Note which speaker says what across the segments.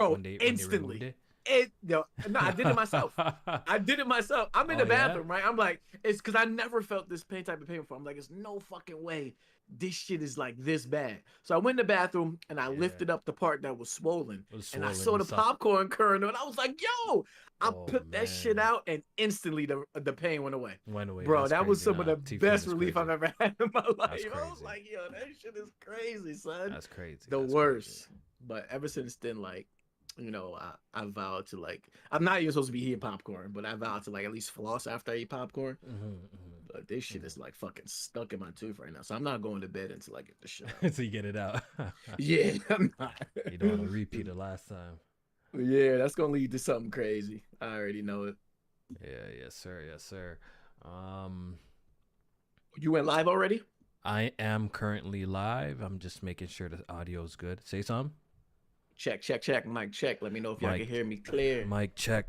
Speaker 1: Bro,
Speaker 2: when they
Speaker 1: instantly.
Speaker 2: removed it?
Speaker 1: No, I did it myself. I'm in the bathroom, right? I'm like, it's because I never felt this pain type of pain before. I'm like, it's no fucking way this shit is like this bad. So I went in the bathroom and I lifted up the part that was swollen, and I saw the popcorn kernel, and I was like, yo, I put that shit out, and instantly the pain went away. Bro. That was some of the best relief I've ever had in my life. I was like, yo, that shit is crazy, son.
Speaker 2: That's crazy.
Speaker 1: The worst. But ever since then, like, you know, I vowed to, like, I'm not even supposed to be eating popcorn, but I vowed to, like, at least floss after I eat popcorn. But this shit is like fucking stuck in my tooth right now, so I'm not going to bed until I get the shit out.
Speaker 2: Until you get it out.
Speaker 1: Yeah, I'm not.
Speaker 2: You don't want to repeat it last time.
Speaker 1: Yeah, that's gonna lead to something crazy. I already know it.
Speaker 2: Yeah, yes sir.
Speaker 1: You went live already?
Speaker 2: I am currently live. I'm just making sure the audio is good. Say something.
Speaker 1: Check. Mic check. Let me know if y'all can hear me clear.
Speaker 2: Mic check.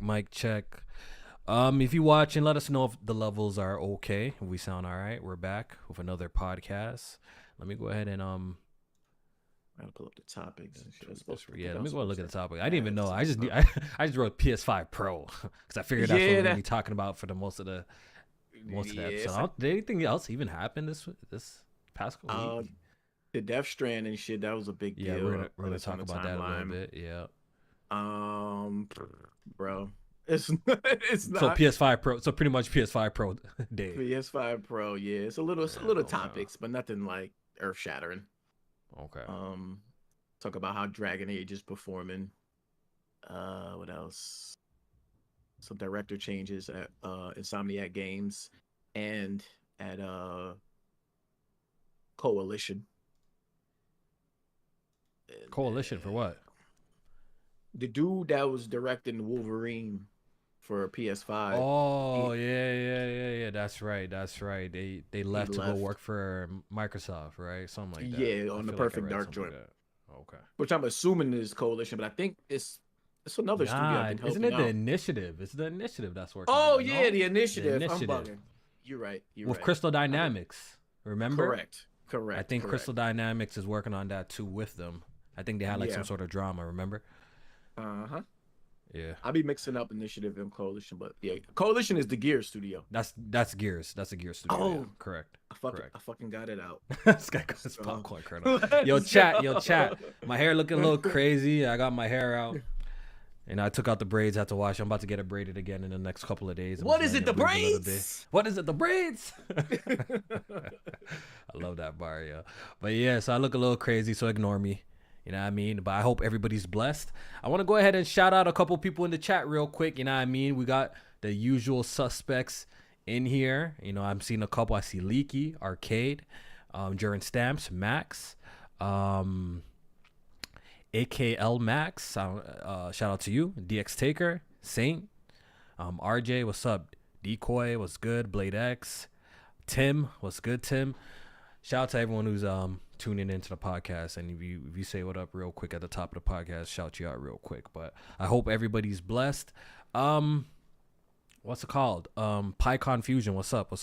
Speaker 2: If you're watching, let us know if the levels are okay. If we sound all right. We're back with another podcast. Let me go ahead and
Speaker 1: I'm gonna pull up the topics.
Speaker 2: Yeah, let me go look at the topic. I didn't even know. I just wrote PS5 Pro because I figured that's what we're gonna be talking about for the most of the episode. Did anything else even happen this past week?
Speaker 1: The Death Stranding shit, that was a big deal.
Speaker 2: Yeah, we're gonna talk about that a little bit. Yeah.
Speaker 1: Bro, it's not.
Speaker 2: So PS5 Pro. So pretty much PS5 Pro day.
Speaker 1: PS5 Pro, yeah. It's a little topics, but nothing like earth shattering.
Speaker 2: Okay.
Speaker 1: Talk about how Dragon Age is performing. What else? Some director changes at Insomniac Games and at Coalition.
Speaker 2: Coalition for what?
Speaker 1: The dude that was directing Wolverine for PS5.
Speaker 2: Oh, yeah. That's right. They left to go work for Microsoft, right? Something like that.
Speaker 1: Yeah, on the Perfect Dark joint.
Speaker 2: Like okay.
Speaker 1: Which I'm assuming is Coalition, but I think it's another studio.
Speaker 2: Isn't it the Initiative? It's the Initiative that's working.
Speaker 1: Oh, yeah, the Initiative. I'm bugging. You're right.
Speaker 2: With Crystal Dynamics, remember?
Speaker 1: Correct.
Speaker 2: I think Crystal Dynamics is working on that too with them. I think they had like some sort of drama, remember? Yeah.
Speaker 1: I'll be mixing up Initiative and Coalition, but yeah, Coalition is the Gears studio.
Speaker 2: That's Gears. That's a Gears studio.
Speaker 1: Oh,
Speaker 2: yeah. Correct.
Speaker 1: I fucking got it out.
Speaker 2: This guy got his popcorn kernel. Yo, chat. My hair looking a little crazy. I got my hair out. And I took out the braids, had to wash. I'm about to get it braided again in the next couple of days.
Speaker 1: What is it, the braids?
Speaker 2: What is it, the braids? I love that bar, yo. But yeah, so I look a little crazy, so ignore me. You know what I mean? But I hope everybody's blessed. I want to go ahead and shout out a couple people in the chat real quick. You know what I mean? We got the usual suspects in here. You know, I'm seeing a couple. I see Leaky, Arcade, Jaren Stamps, Max, AKL Max. Shout out to you. DX Taker, Saint, RJ, what's up? Decoy, what's good? Blade X, Tim, what's good, Tim? Shout out to everyone who's tuning into the podcast, and if you say what up real quick at the top of the podcast, shout you out real quick. But I hope everybody's blessed. What's it called? PyCon Fusion. What's up? I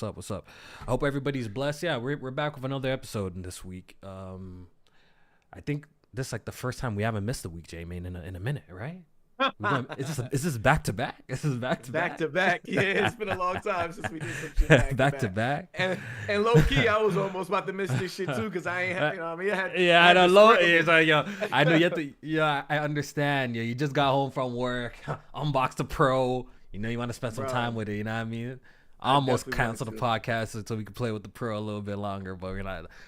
Speaker 2: hope everybody's blessed. Yeah, we're back with another episode this week. I think this is like the first time we haven't missed a week, J-Man, in a minute, right? Is this back to back? This is back to back.
Speaker 1: Yeah, it's been a long time since we did some shit
Speaker 2: back to back.
Speaker 1: And low key, I was almost about to miss this shit too because I ain't have, you know what I mean?
Speaker 2: I know. Low, it's like, yo, I know you have to. Yeah, I understand. Yeah, you just got home from work, unboxed the Pro. You know, you want to spend some time with it. You know what I mean? I almost canceled the podcast so we could play with the Pro a little bit longer, but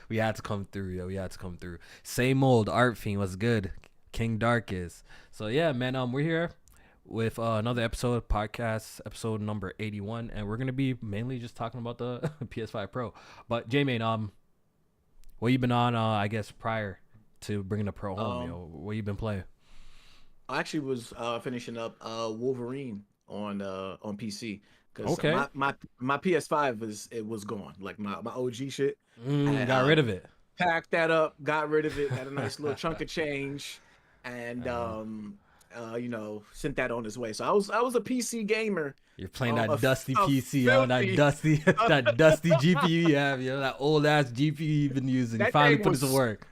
Speaker 2: we had to come through. Yo, we had to come through. Same old Art Fiend was good. King Dark is. So yeah, man, we're here with another podcast episode number 81, and we're gonna be mainly just talking about the PS5 Pro. But J-Man, what you been on? I guess prior to bringing the Pro home, what you been playing?
Speaker 1: I actually was finishing up Wolverine on PC because my PS5 was gone, like my OG shit.
Speaker 2: Got rid of it.
Speaker 1: Packed that up, got rid of it, had a nice little chunk of change, and you know, sent that on his way. So I was a PC gamer.
Speaker 2: You're playing that dusty PC, that dusty GPU you have, that old ass GPU you've been using. You finally put it to work.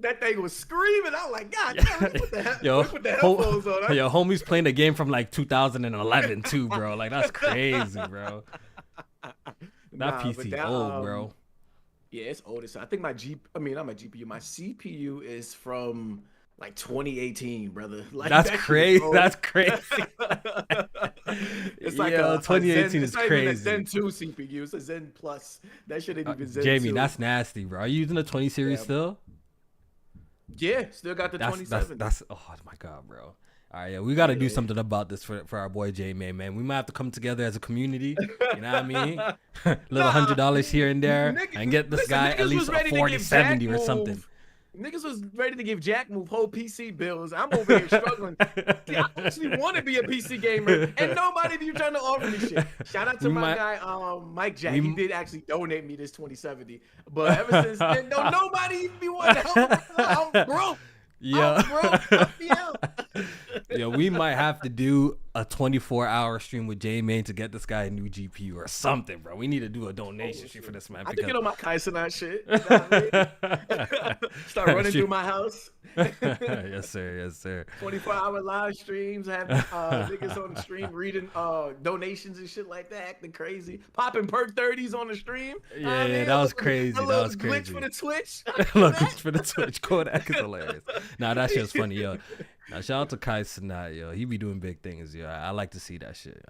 Speaker 1: That thing was screaming. I was like, God damn, put the headphones on.
Speaker 2: Yo, homie's playing the game from like 2011 too, bro. Like that's crazy, bro. That PC old, bro.
Speaker 1: Yeah, it's old. So I think my GPU, my CPU is from like 2018, brother. Like
Speaker 2: that's crazy. That's crazy.
Speaker 1: It's like
Speaker 2: 2018 is crazy.
Speaker 1: Even a Zen 2 CPU. It's a Zen Plus. That shouldn't even Zen
Speaker 2: Jamie,
Speaker 1: 2.
Speaker 2: That's nasty, bro. Are you using the 20 series still?
Speaker 1: Yeah, still got the 27.
Speaker 2: That's oh my god, bro. All right, yeah, we got to do something about this for our boy J-May, man. We might have to come together as a community. You know what I mean? Little $100 here and there, and get this guy at least a 4070 or something.
Speaker 1: Niggas was ready to give Jack Move whole PC bills. I'm over here struggling. See, I actually want to be a PC gamer, and nobody of you trying to offer me shit. Shout out to my guy, Mike Jack. He did actually donate me this 2070. But ever since then, nobody even be wanting to help me. I'm broke.
Speaker 2: Yeah, we might have to do a 24-hour stream with J-Main to get this guy a new GPU or something, bro. We need to do a donation stream for this man.
Speaker 1: I can get on my Kaizenat shit. You know I mean? Start running through my house.
Speaker 2: Yes, sir. Yes, sir.
Speaker 1: 24-hour live streams, having niggas on the stream reading donations and shit like that, acting crazy, popping perk 30s on the stream.
Speaker 2: Yeah, that was crazy. That was crazy.
Speaker 1: Glitch for the Twitch.
Speaker 2: Glitch for the Twitch. Kodak is hilarious. Nah, that shit's funny, yo. Now, shout out to Kaizenat, yo. He be doing big things, yo. I like to see that shit.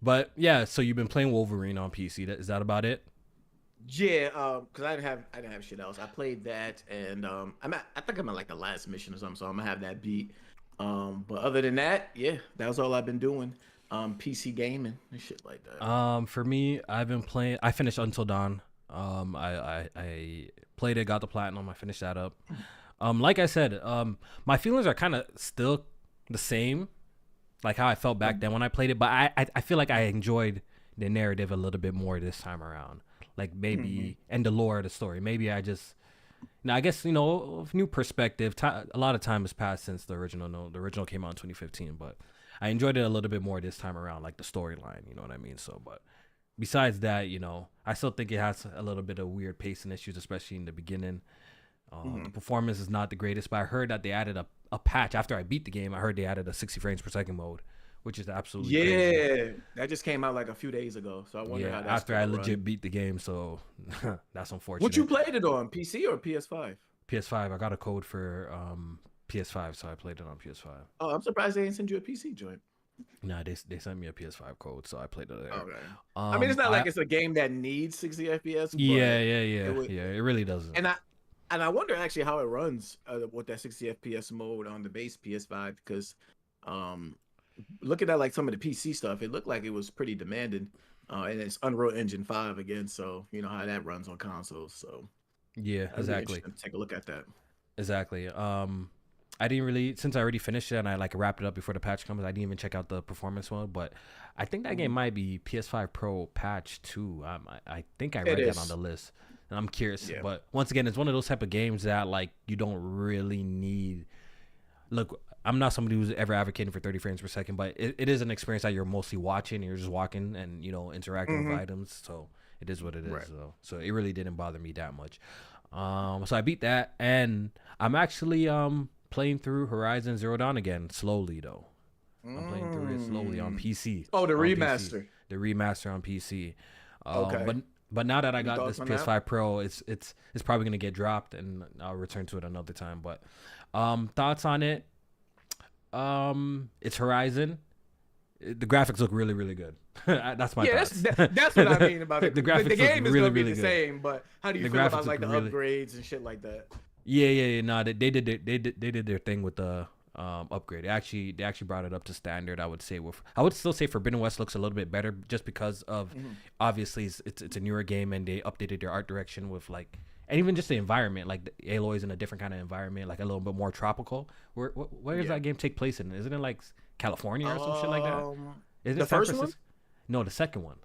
Speaker 2: But yeah, so you've been playing Wolverine on PC. Is that about it?
Speaker 1: Yeah, because I didn't have shit else. I played that, and I think I'm at like the last mission or something, so I'm gonna have that beat. But other than that, yeah, that was all I've been doing. PC gaming and shit like that.
Speaker 2: For me, I've been playing. I finished Until Dawn. I played it, got the platinum. I finished that up. Like I said, my feelings are kind of still the same, like how I felt back then when I played it. But I feel like I enjoyed the narrative a little bit more this time around. Like maybe and the lore of the story. Maybe I just now I guess new perspective. A lot of time has passed since the original. No, the original came out in 2015, but I enjoyed it a little bit more this time around, like the storyline. You know what I mean? So, but besides that, I still think it has a little bit of weird pacing issues, especially in the beginning. The performance is not the greatest, but I heard that they added a patch after I beat the game. I heard they added a 60 frames per second mode, which is absolutely crazy.
Speaker 1: That just came out like a few days ago. So I wonder how that's
Speaker 2: after I legit beat the game. So that's unfortunate.
Speaker 1: What you played it on, PC or PS5?
Speaker 2: PS5. I got a code for PS5, so I played it on PS5.
Speaker 1: Oh, I'm surprised they didn't send you a PC joint.
Speaker 2: Nah, they sent me a PS5 code, so I played it there.
Speaker 1: Okay. I mean, it's not like it's a game that needs 60 FPS. But
Speaker 2: it really doesn't.
Speaker 1: And I wonder actually how it runs with that 60 FPS mode on the base PS5, because looking at like some of the PC stuff, it looked like it was pretty demanding. And it's Unreal Engine 5 again, so you know how that runs on consoles. So
Speaker 2: yeah, exactly.
Speaker 1: Take a look at that.
Speaker 2: Exactly. I didn't really, since I already finished it and I like wrapped it up before the patch comes, I didn't even check out the performance mode, but I think that game might be PS5 Pro patch 2. I think I read that on the list, and I'm curious. Yeah. But once again, it's one of those type of games that like you don't really need. Look, I'm not somebody who's ever advocating for 30 frames per second, but it is an experience that you're mostly watching. You're just walking and interacting with items, so it is what it is. Right. So it really didn't bother me that much. So I beat that, and I'm actually playing through Horizon Zero Dawn again, slowly though. I'm playing through it slowly on PC.
Speaker 1: Oh, the remaster.
Speaker 2: PC. The remaster on PC.
Speaker 1: Okay.
Speaker 2: But now that I got this PS5 Pro, it's probably gonna get dropped, and I'll return to it another time. But thoughts on it? It's Horizon. The graphics look really, really good. That's my thoughts.
Speaker 1: That's what I mean about it.
Speaker 2: The graphics
Speaker 1: the game is
Speaker 2: really,
Speaker 1: gonna be
Speaker 2: really
Speaker 1: the
Speaker 2: good.
Speaker 1: same, but how do you feel about like the upgrades and shit like that?
Speaker 2: Yeah. No, they did their thing with the upgrade. They actually brought it up to standard. I would still say Forbidden West looks a little bit better just because of obviously it's a newer game, and they updated their art direction with like, and even just the environment, like the Aloy's in a different kind of environment, like a little bit more tropical. Where does that game take place in? Isn't it like California or some shit like that? Isn't
Speaker 1: the first one?
Speaker 2: No, the second one.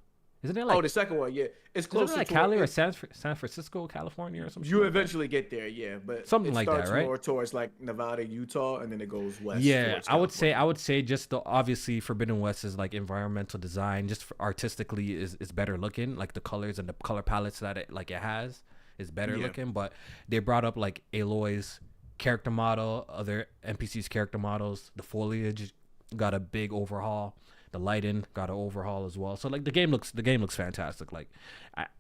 Speaker 2: Isn't it like?
Speaker 1: The second one, yeah. It's closer
Speaker 2: to like Cali or San Francisco, California, or something.
Speaker 1: You eventually get there, yeah, but
Speaker 2: something like that, right?
Speaker 1: It starts more towards like Nevada, Utah, and then it goes west.
Speaker 2: Yeah, I would say just the obviously Forbidden West is like environmental design, just artistically is better looking. Like the colors and the color palettes that it has is better looking, but they brought up like Aloy's character model, other NPCs character models. The foliage got a big overhaul. The lighting got an overhaul as well. So like the game looks fantastic. Like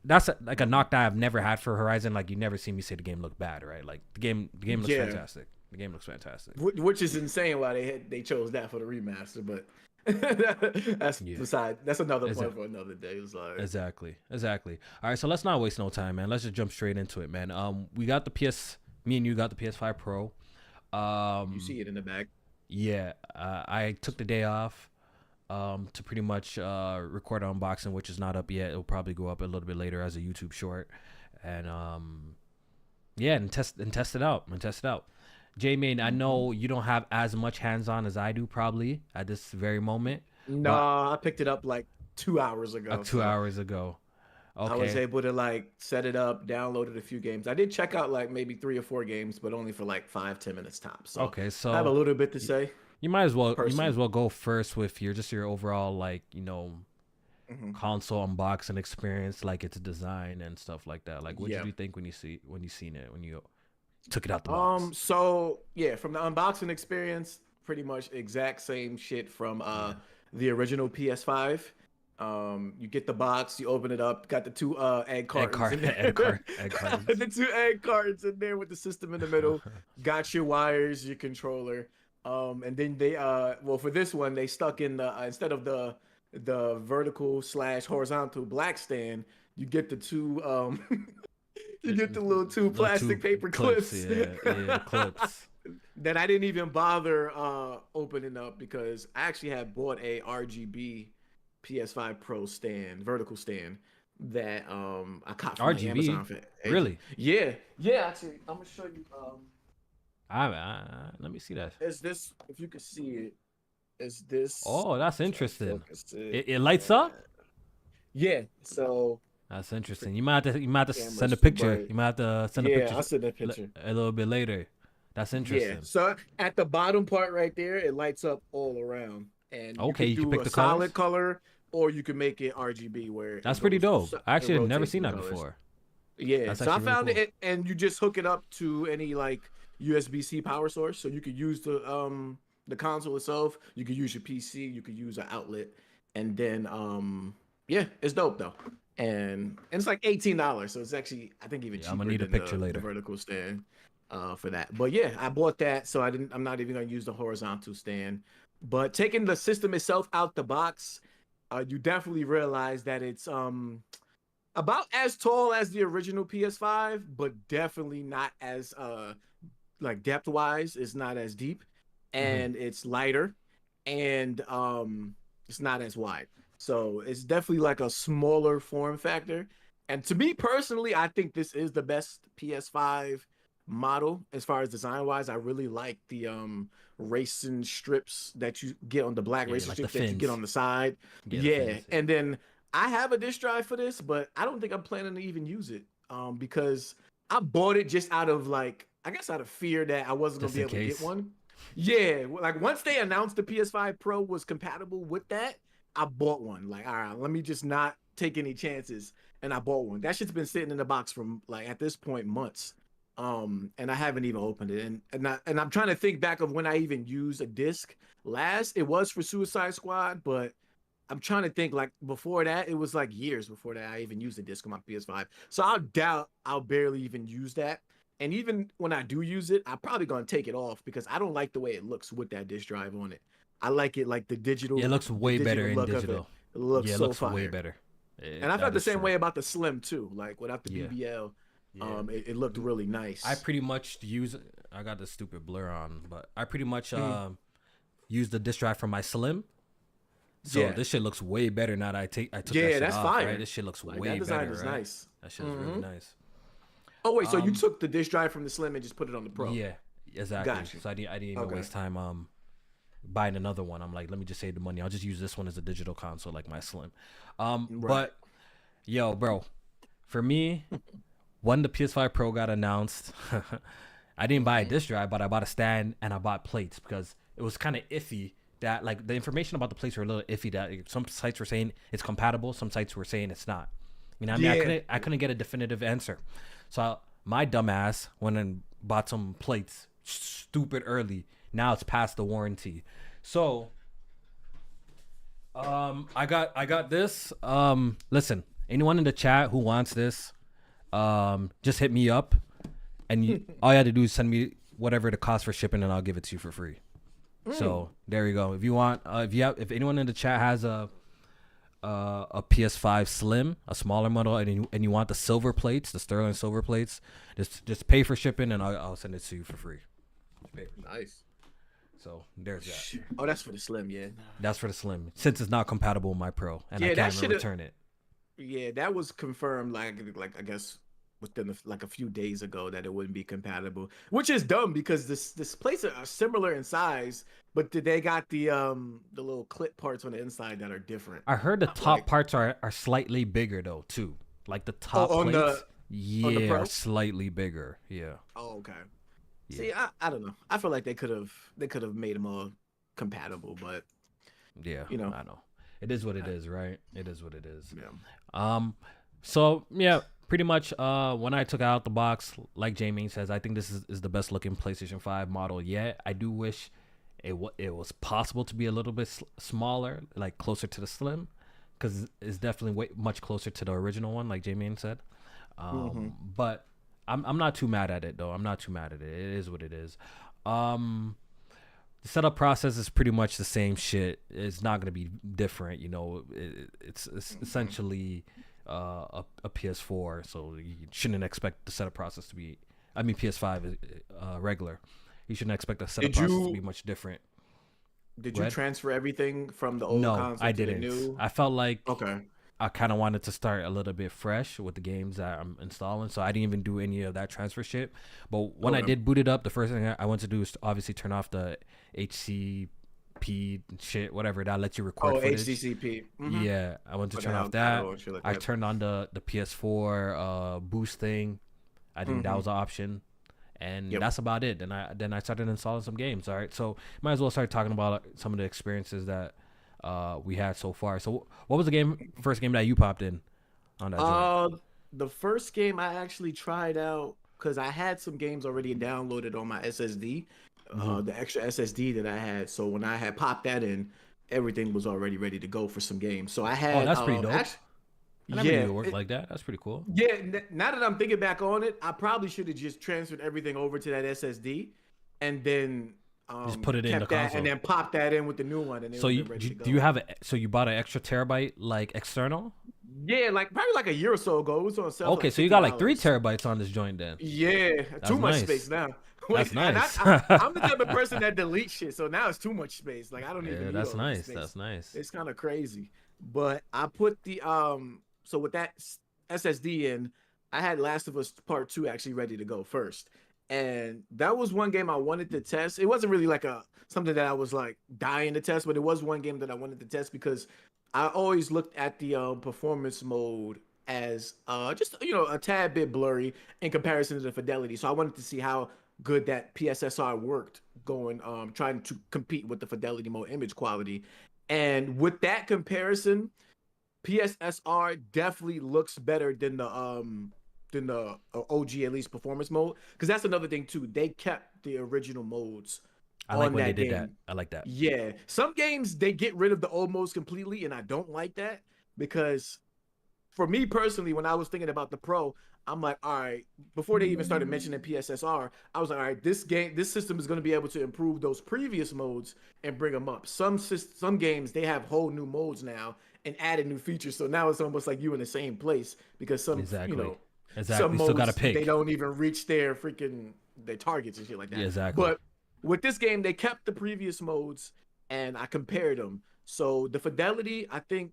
Speaker 2: that's like a knock that I've never had for Horizon. Like you never see me say the game looked bad, right? Like the game looks fantastic. The game looks fantastic.
Speaker 1: Which is insane why they chose that for the remaster, but that's another point for another day. It's like...
Speaker 2: Exactly. All right, so let's not waste no time, man. Let's just jump straight into it, man. We got me and you got the PS5 Pro.
Speaker 1: You see it in the back.
Speaker 2: Yeah, I took the day off to pretty much record an unboxing, which is not up yet. It'll probably go up a little bit later as a YouTube short, and test it out. J-Main, I know you don't have as much hands-on as I do probably at this very moment.
Speaker 1: No, I picked it up like 2 hours ago.
Speaker 2: 2 hours ago. Okay.
Speaker 1: I was able to like set it up, downloaded a few games. I did check out like maybe 3 or 4 games, but only for like 5-10 minutes tops. So
Speaker 2: okay, so
Speaker 1: I have a little bit to say.
Speaker 2: You might as well go first with your overall like, console unboxing experience, like its design and stuff like that. Like what did you think when you seen it, when you took it out the box?
Speaker 1: So yeah, from the unboxing experience, pretty much exact same shit from the original PS5. You get the box, you open it up, got the 2 egg cartons in there. The 2 egg cartons in there with the system in the middle. Got your wires, your controller. And then they for this one they stuck in the instead of the vertical/horizontal black stand, you get the 2 you get the little 2 plastic paper clips.
Speaker 2: Clips.
Speaker 1: That I didn't even bother opening up because I actually had bought a RGB PS5 Pro stand, vertical stand that I caught from
Speaker 2: RGB.
Speaker 1: Amazon.
Speaker 2: Really?
Speaker 1: Yeah. Actually, I'm gonna show you.
Speaker 2: Let me see that.
Speaker 1: Is this? If you can see it, is this?
Speaker 2: Oh, that's interesting. It lights up.
Speaker 1: Yeah. So.
Speaker 2: That's interesting. You might have to send a picture. You might have to send a picture.
Speaker 1: Yeah, I'll send a picture
Speaker 2: a little bit later. That's interesting.
Speaker 1: Yeah. So at the bottom part right there, it lights up all around. And
Speaker 2: you can pick the
Speaker 1: solid color, or you can make it RGB. Where
Speaker 2: that's pretty dope. I actually have never seen that before.
Speaker 1: Yeah.
Speaker 2: That's
Speaker 1: so I found
Speaker 2: really cool.
Speaker 1: it, and you just hook it up to any like USB-C power source. So you could use the console itself. You could use your PC. You could use an outlet, and then it's dope though. And it's like $18, so it's actually I think even cheaper.
Speaker 2: I'm gonna need a picture later.
Speaker 1: The vertical stand for that. But yeah, I bought that, so I'm not even gonna use the horizontal stand. But taking the system itself out the box, you definitely realize that it's about as tall as the original PS5, but definitely not as like depth wise. It's not as deep, and it's lighter, and it's not as wide. So it's definitely like a smaller form factor. And to me personally, I think this is the best PS5 model as far as design wise. I really like the racing strips that you get on the black racing
Speaker 2: like
Speaker 1: strips that you get on the side. And then I have a disc drive for this, but I don't think I'm planning to even use it because I bought it just out of like, I guess out of fear that I wasn't going to be able to get one. Yeah, like once they announced the PS5 Pro was compatible with that, I bought one. Like, all right, let me just not take any chances. And I bought one. That shit's been sitting in the box from like at this point months. And I haven't even opened it. And I'm trying to think back of when I even used a disc last. It was for Suicide Squad, but I'm trying to think like before that, it was like years before that I even used a disc on my PS5. So I doubt I'll barely even use that. And even when I do use it, I'm probably gonna take it off because I don't like the way it looks with that disc drive on it. I like it like the digital.
Speaker 2: Yeah, it looks way better in digital.
Speaker 1: It looks so
Speaker 2: looks
Speaker 1: fire.
Speaker 2: Way better.
Speaker 1: And I felt the same way about the Slim too. Like without the BBL, it looked really nice.
Speaker 2: I pretty much I got the stupid blur on, but I pretty much use the disc drive from my Slim. So this shit looks way better now that I took that shit
Speaker 1: that's
Speaker 2: off,
Speaker 1: fire.
Speaker 2: Right? This shit looks
Speaker 1: like,
Speaker 2: way
Speaker 1: that design
Speaker 2: better.
Speaker 1: is
Speaker 2: right?
Speaker 1: nice.
Speaker 2: That shit is really nice.
Speaker 1: Oh wait, so you took the disc drive from the Slim and just put it on the Pro?
Speaker 2: Yeah, exactly.
Speaker 1: Gotcha.
Speaker 2: So I didn't even waste time buying another one. I'm like, let me just save the money. I'll just use this one as a digital console like my Slim. But yo, bro, for me, when the PS5 Pro got announced, I didn't buy a disc drive, but I bought a stand and I bought plates because it was kind of iffy that like the information about the plates were a little iffy. That some sites were saying it's compatible, some sites were saying it's not. You know what I mean? I couldn't get a definitive answer. So my dumbass went and bought some plates stupid early. Now it's past the warranty. So I got this. Listen, anyone in the chat who wants this, just hit me up, and all you had to do is send me whatever the cost for shipping, and I'll give it to you for free. So there you go. If you want, if anyone in the chat has a PS5 Slim, a smaller model, and you want the silver plates, the sterling silver plates, just pay for shipping, and I'll send it to you for free.
Speaker 1: Nice.
Speaker 2: So there's that.
Speaker 1: Oh, that's for the Slim, yeah.
Speaker 2: That's for the Slim, since it's not compatible with my Pro, and I can't even return it.
Speaker 1: Yeah, that was confirmed. Like I guess within like a few days ago that it wouldn't be compatible, which is dumb because this plates are similar in size, but they got the little clip parts on the inside that are different.
Speaker 2: I heard the top parts are slightly bigger though too. Like the top plates, are slightly bigger. Yeah.
Speaker 1: Oh, okay. Yeah. See, I don't know. I feel like they could have made them all compatible, but
Speaker 2: yeah, I know. It is what it is, right? It is what it is.
Speaker 1: Yeah.
Speaker 2: So yeah, pretty much. When I took out the box, like Jamie says, I think this is the best looking PlayStation 5 model yet. I do wish it was possible to be a little bit smaller, like closer to the Slim, because it's definitely much closer to the original one, like Jamie said. But I'm not too mad at it though. I'm not too mad at it. It is what it is. The setup process is pretty much the same shit. It's not going to be different, it's essentially a PS4, so you shouldn't expect the setup process to be, I mean PS5 is regular. You shouldn't expect the setup process to be much different.
Speaker 1: Did you transfer everything from the old console
Speaker 2: I
Speaker 1: to
Speaker 2: didn't.
Speaker 1: the new?
Speaker 2: I felt like I kind of wanted to start a little bit fresh with the games that I'm installing, so I didn't even do any of that transfer shit. But when I did boot it up, the first thing I went to do is obviously turn off the HCP shit, whatever that lets you record footage.
Speaker 1: HCCP.
Speaker 2: Yeah, I went to turn off that. I turned on the PS4 boost thing. I think that was an option, and that's about it. Then I started installing some games. All right, so might as well start talking about some of the experiences that we had so far. So what was the first game that you popped in on that joint?
Speaker 1: The first game I actually tried out, because I had some games already downloaded on my SSD, the extra SSD that I had. So when I had popped that in, everything was already ready to go for some games. So I had
Speaker 2: that's pretty dope. I never knew it worked like that. That's pretty cool.
Speaker 1: Yeah, now that I'm thinking back on it, I probably should have just transferred everything over to that SSD and then
Speaker 2: just put it in the console
Speaker 1: and then pop that in with the new one. And
Speaker 2: so you bought an extra terabyte like external?
Speaker 1: Yeah, probably like a year or so ago. It was on sale.
Speaker 2: Okay, so you got like 3 terabytes on this joint then.
Speaker 1: Yeah, too much space now.
Speaker 2: That's nice.
Speaker 1: I'm the type of person that deletes shit, so now it's too much space. Like I don't even.
Speaker 2: That's nice. That's nice.
Speaker 1: It's kind of crazy, but I put the So with that SSD in, I had Last of Us Part 2 actually ready to go first. And that was one game I wanted to test. It wasn't really like something that I was like dying to test, but it was one game that I wanted to test because I always looked at the performance mode as just a tad bit blurry in comparison to the fidelity. So I wanted to see how good that PSSR worked going trying to compete with the fidelity mode image quality. And with that comparison, PSSR definitely looks better than the OG, at least performance mode, because that's another thing too. They kept the original modes.
Speaker 2: I like when they did that. I like that.
Speaker 1: Yeah, some games they get rid of the old modes completely, and I don't like that because, for me personally, when I was thinking about the Pro, I'm like, all right. Before they even started mentioning PSSR, I was like, all right, this system is going to be able to improve those previous modes and bring them up. Some games they have whole new modes now and added new features, so now it's almost like you in the same place because some some modes
Speaker 2: still gotta pick.
Speaker 1: They don't even reach their targets and shit like that.
Speaker 2: Yeah, exactly.
Speaker 1: But with this game, they kept the previous modes and I compared them. So the fidelity, I think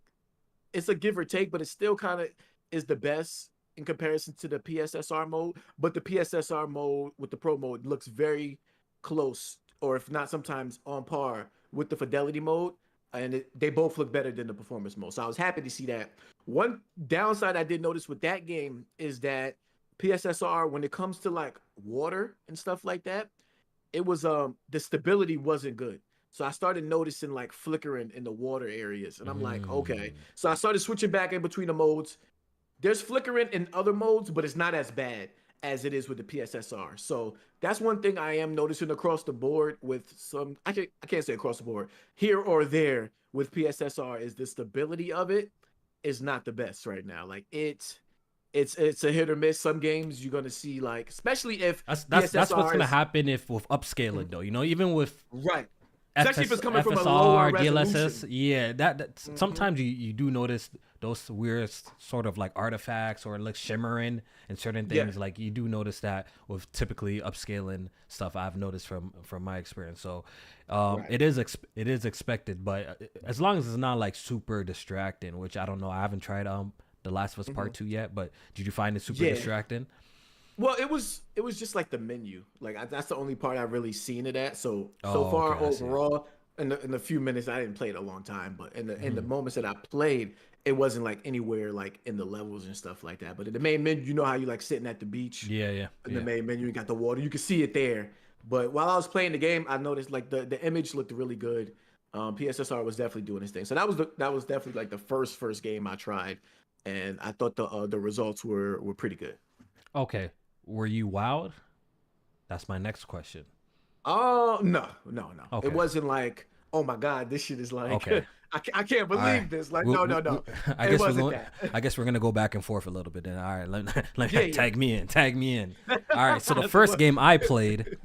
Speaker 1: it's a give or take, but it still kind of is the best in comparison to the PSSR mode. But the PSSR mode with the Pro mode looks very close, or if not sometimes on par with the fidelity mode. And they both look better than the performance mode. So I was happy to see that. One downside I did notice with that game is that PSSR, when it comes to like water and stuff like that, it was the stability wasn't good. So I started noticing like flickering in the water areas. And I'm like, okay. So I started switching back in between the modes. There's flickering in other modes, but it's not as bad. as it is with the PSSR. So that's one thing I am noticing across the board with some, I can't say across the board, here or there with PSSR, is the stability of it is not the best right now. Like it's a hit or miss. Some games you're gonna see, like, especially if
Speaker 2: that's what's gonna happen if with upscaling though. You know, even with
Speaker 1: right. Especially if it's coming from a lower resolution.
Speaker 2: DLSS, yeah, that sometimes you do notice those weird sort of like artifacts or like shimmering and certain things. Like you do notice that with typically upscaling stuff. I've noticed from my experience. So it is expected, but as long as it's not like super distracting, which I don't know. I haven't tried The Last of Us Part 2 yet, but did you find it super distracting?
Speaker 1: Well, it was just like the menu. Like that's the only part I've really seen it at. So far overall, in the few minutes, I didn't play it a long time, but in the moments that I played, it wasn't like anywhere like in the levels and stuff like that. But in the main menu, you know how you like sitting at the beach.
Speaker 2: Yeah.
Speaker 1: In the main menu, you got the water. You can see it there. But while I was playing the game, I noticed like the image looked really good. PSSR was definitely doing its thing. So that was definitely like the first game I tried, and I thought the results were pretty good.
Speaker 2: Okay. Were you wowed? That's my next question.
Speaker 1: Oh, no.
Speaker 2: Okay.
Speaker 1: It wasn't like, oh my God, this shit is like,
Speaker 2: okay.
Speaker 1: I can't believe this. Like, no.
Speaker 2: I guess we're gonna go back and forth a little bit then. All right, let tag me in. All right, so the first game I played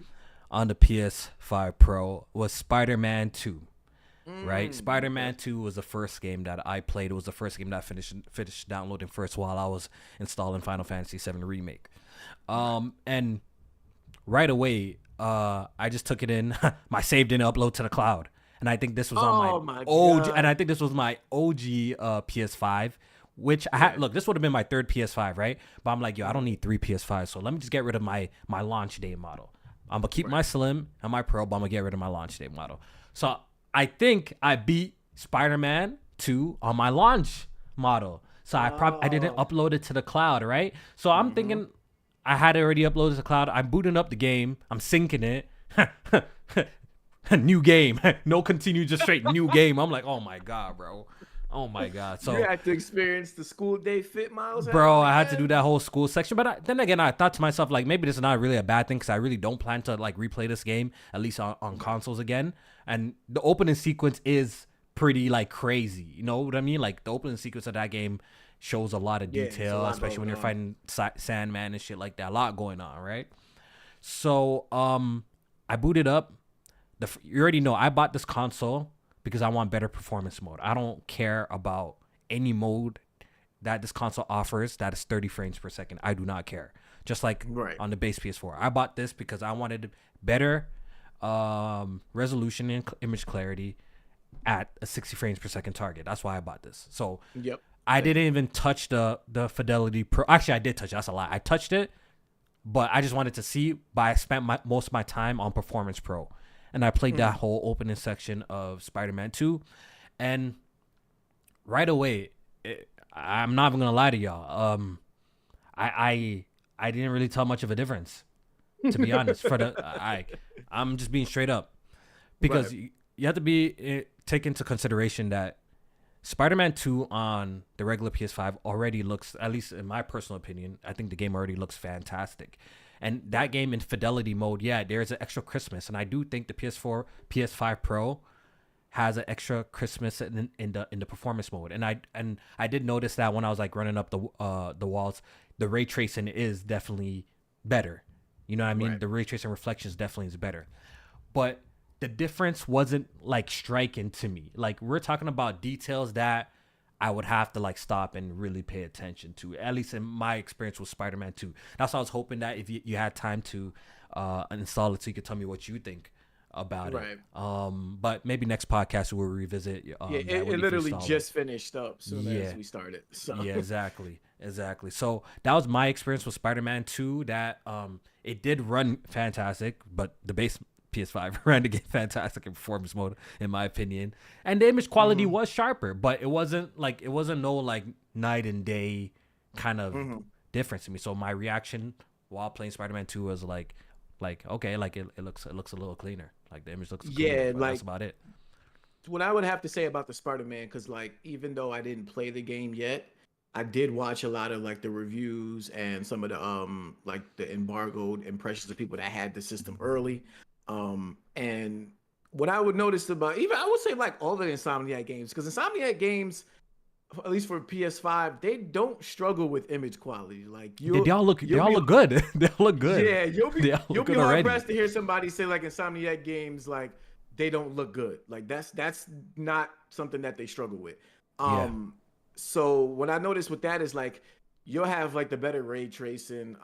Speaker 2: on the PS5 Pro was Spider-Man 2. Right, Spider-Man 2 was the first game that I played. It was the first game that I finished downloading first while I was installing Final Fantasy VII Remake. And right away, I just took it in. My save didn't upload to the cloud, and I think this was on my OG. And I think this was my OG PS5, which I had. Look, this would have been my third PS5, right? But I'm like, yo, I don't need 3 PS5s, so let me just get rid of my launch day model. I'm gonna keep my Slim and my Pro, but I'm gonna get rid of my launch day model. So I think I beat Spider-Man 2 on my launch model. So I didn't upload it to the cloud, right? So I'm thinking I had it already uploaded to the cloud. I'm booting up the game. I'm syncing it. New game. No continue, just straight new game. I'm like, oh my God, bro. Oh my God. So
Speaker 1: you had to experience the school day fit miles.
Speaker 2: Bro, I had to do that whole school section. But then again, I thought to myself, like, maybe this is not really a bad thing because I really don't plan to like replay this game, at least on consoles again. And the opening sequence is pretty like crazy. You know what I mean? Like the opening sequence of that game shows a lot of detail, especially when you're fighting Sandman and shit like that. A lot going on, right? So I booted up. You already know I bought this console because I want better performance mode. I don't care about any mode that this console offers that is 30 frames per second. I do not care. Just like on the base PS4. I bought this because I wanted better resolution and image clarity at a 60 frames per second target. That's why I bought this. So I didn't even touch the Fidelity Pro. Actually, I did touch it. That's a lie. I touched it, but I just wanted to see. But I spent most of my time on Performance Pro. And I played that whole opening section of Spider-Man 2. And right away, I'm not even going to lie to y'all. I didn't really tell much of a difference, to be honest. I'm just being straight up. Because you have to take into consideration that Spider-Man 2 on the regular PS5 already looks, at least in my personal opinion, I think the game already looks fantastic. And that game in fidelity mode, there's an extra crispness, and I do think the PS5 Pro has an extra crispness in the performance mode. And I did notice that when I was like running up the walls, the ray tracing is definitely better. You know what I mean? Right. The ray tracing reflections definitely is better, but the difference wasn't like striking to me. Like we're talking about details that I would have to like stop and really pay attention to, at least in my experience with Spider-Man 2. That's why I was hoping that if you had time to install it so you could tell me what you think about it. But maybe next podcast we'll revisit.
Speaker 1: It literally just finished up soon as we started. So.
Speaker 2: Yeah, exactly. So that was my experience with Spider-Man 2. That it did run fantastic, but the base PS5 ran to get fantastic in performance mode, in my opinion, and the image quality was sharper, but it wasn't no like night and day kind of difference to me. So my reaction while playing Spider-Man 2 was like okay, like it looks a little cleaner, like the image looks cleaner, like that's about it.
Speaker 1: What I would have to say about the Spider-Man, because like even though I didn't play the game yet, I did watch a lot of like the reviews and some of the like the embargoed impressions of people that had the system early. And what I would notice about even I would say like all the Insomniac games, because Insomniac games, at least for PS5, they don't struggle with image quality. Like
Speaker 2: They all look good. They all look good.
Speaker 1: Yeah, you'll be hard
Speaker 2: already.
Speaker 1: pressed to hear somebody say like Insomniac games like they don't look good. Like that's not something that they struggle with. So what I noticed with that is like you'll have like the better ray tracing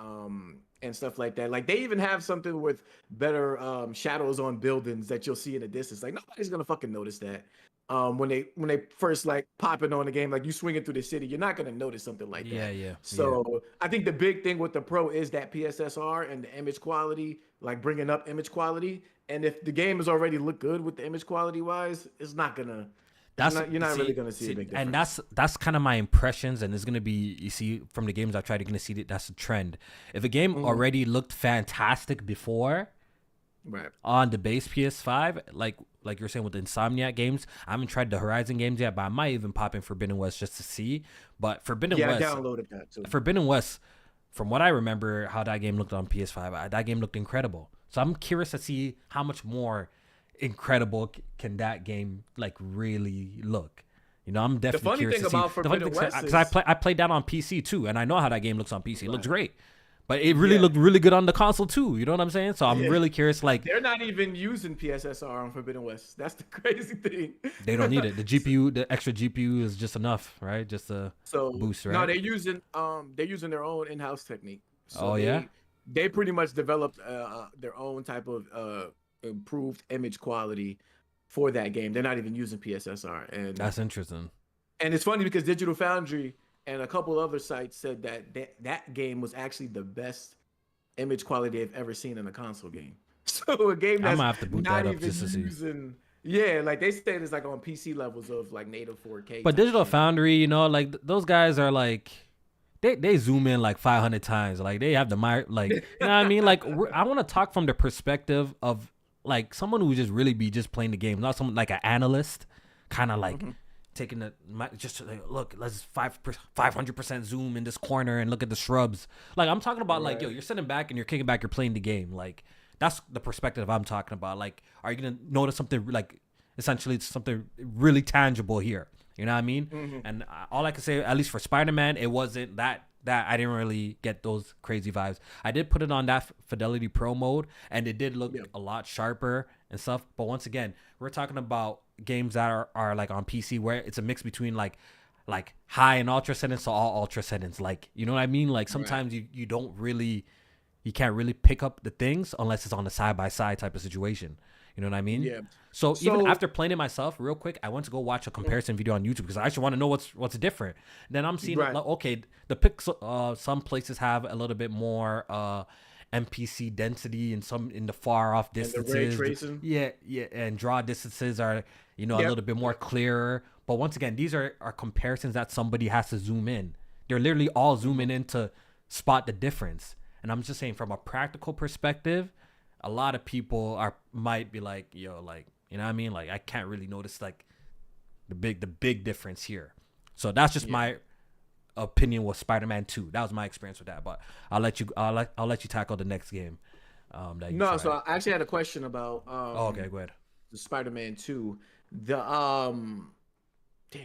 Speaker 1: and stuff like that. Like they even have something with better shadows on buildings that you'll see in the distance. Like nobody's gonna fucking notice that. When they first like popping on the game, like you swinging through the city, you're not gonna notice something like that.
Speaker 2: Yeah.
Speaker 1: So I think the big thing with the Pro is that PSSR and the image quality, like bringing up image quality. And if the game is already look good with the image quality wise, it's not gonna. You're not really gonna see a big difference.
Speaker 2: And that's kind of my impressions, and it's gonna be, you see, from the games I've tried, you're gonna see that that's a trend. If a game already looked fantastic before,
Speaker 1: right,
Speaker 2: on the base PS5, like you're saying with the Insomniac games, I haven't tried the Horizon games yet, but I might even pop in Forbidden West just to see. But Forbidden West,
Speaker 1: I downloaded that too.
Speaker 2: Forbidden West, from what I remember, how that game looked on PS5, that game looked incredible. So I'm curious to see how much more incredible can that game like really look. You know, I'm definitely curious to see. The funny thing about Forbidden West, because I played that on PC too, and I know how that game looks on PC. It looks great. But it really looked really good on the console too. You know what I'm saying? So I'm really curious. Like
Speaker 1: they're not even using PSSR on Forbidden West. That's the crazy thing.
Speaker 2: They don't need it. The GPU, the extra GPU is just enough, right? Just a boost, right?
Speaker 1: No, they're using their own in-house technique. So
Speaker 2: yeah.
Speaker 1: They pretty much developed their own type of improved image quality for that game. They're not even using PSSR, and
Speaker 2: that's interesting.
Speaker 1: And it's funny because Digital Foundry and a couple other sites said that game was actually the best image quality they've ever seen in a console game. So a game that's
Speaker 2: have to boot
Speaker 1: not
Speaker 2: that up
Speaker 1: even
Speaker 2: just to see.
Speaker 1: using, yeah, like they said it's like on PC levels of like native 4K.
Speaker 2: But Digital Foundry, you know, like those guys are like, they zoom in like 500 times. Like they have the like, you know what I mean? Like I want to talk from the perspective of like someone who just really be just playing the game, not someone like an analyst, kind of like. Taking the just like, look, let's 500% zoom in this corner and look at the shrubs. Like I'm talking about, like, yo, you're sitting back and you're kicking back, you're playing the game. Like that's the perspective I'm talking about. Like, are you gonna notice something like essentially it's something really tangible here? You know what I mean? And all I can say, at least for Spider-Man, it wasn't that I didn't really get those crazy vibes. I did put it on that Fidelity Pro mode, and it did look a lot sharper and stuff. But once again, we're talking about games that are like on PC where it's a mix between like high and ultra settings to all ultra settings. Like, you know what I mean? Like sometimes you don't really, you can't really pick up the things unless it's on a side by side type of situation. You know what I mean?
Speaker 1: Yeah.
Speaker 2: So even after playing it myself, real quick, I went to go watch a comparison video on YouTube because I actually want to know what's different. Then I'm seeing okay, the pixel. Some places have a little bit more MPC density and some in the far off distances.
Speaker 1: And the ray tracing.
Speaker 2: Yeah, and draw distances are a little bit more clearer. But once again, these are comparisons that somebody has to zoom in. They're literally all zooming in to spot the difference. And I'm just saying, from a practical perspective, a lot of people might be like, yo, like, you know what I mean? Like, I can't really notice like the big difference here. So that's just my opinion with Spider-Man 2. That was my experience with that. But I'll let you tackle the next game.
Speaker 1: So I actually had a question about
Speaker 2: okay, go ahead.
Speaker 1: The Spider-Man 2. The damn.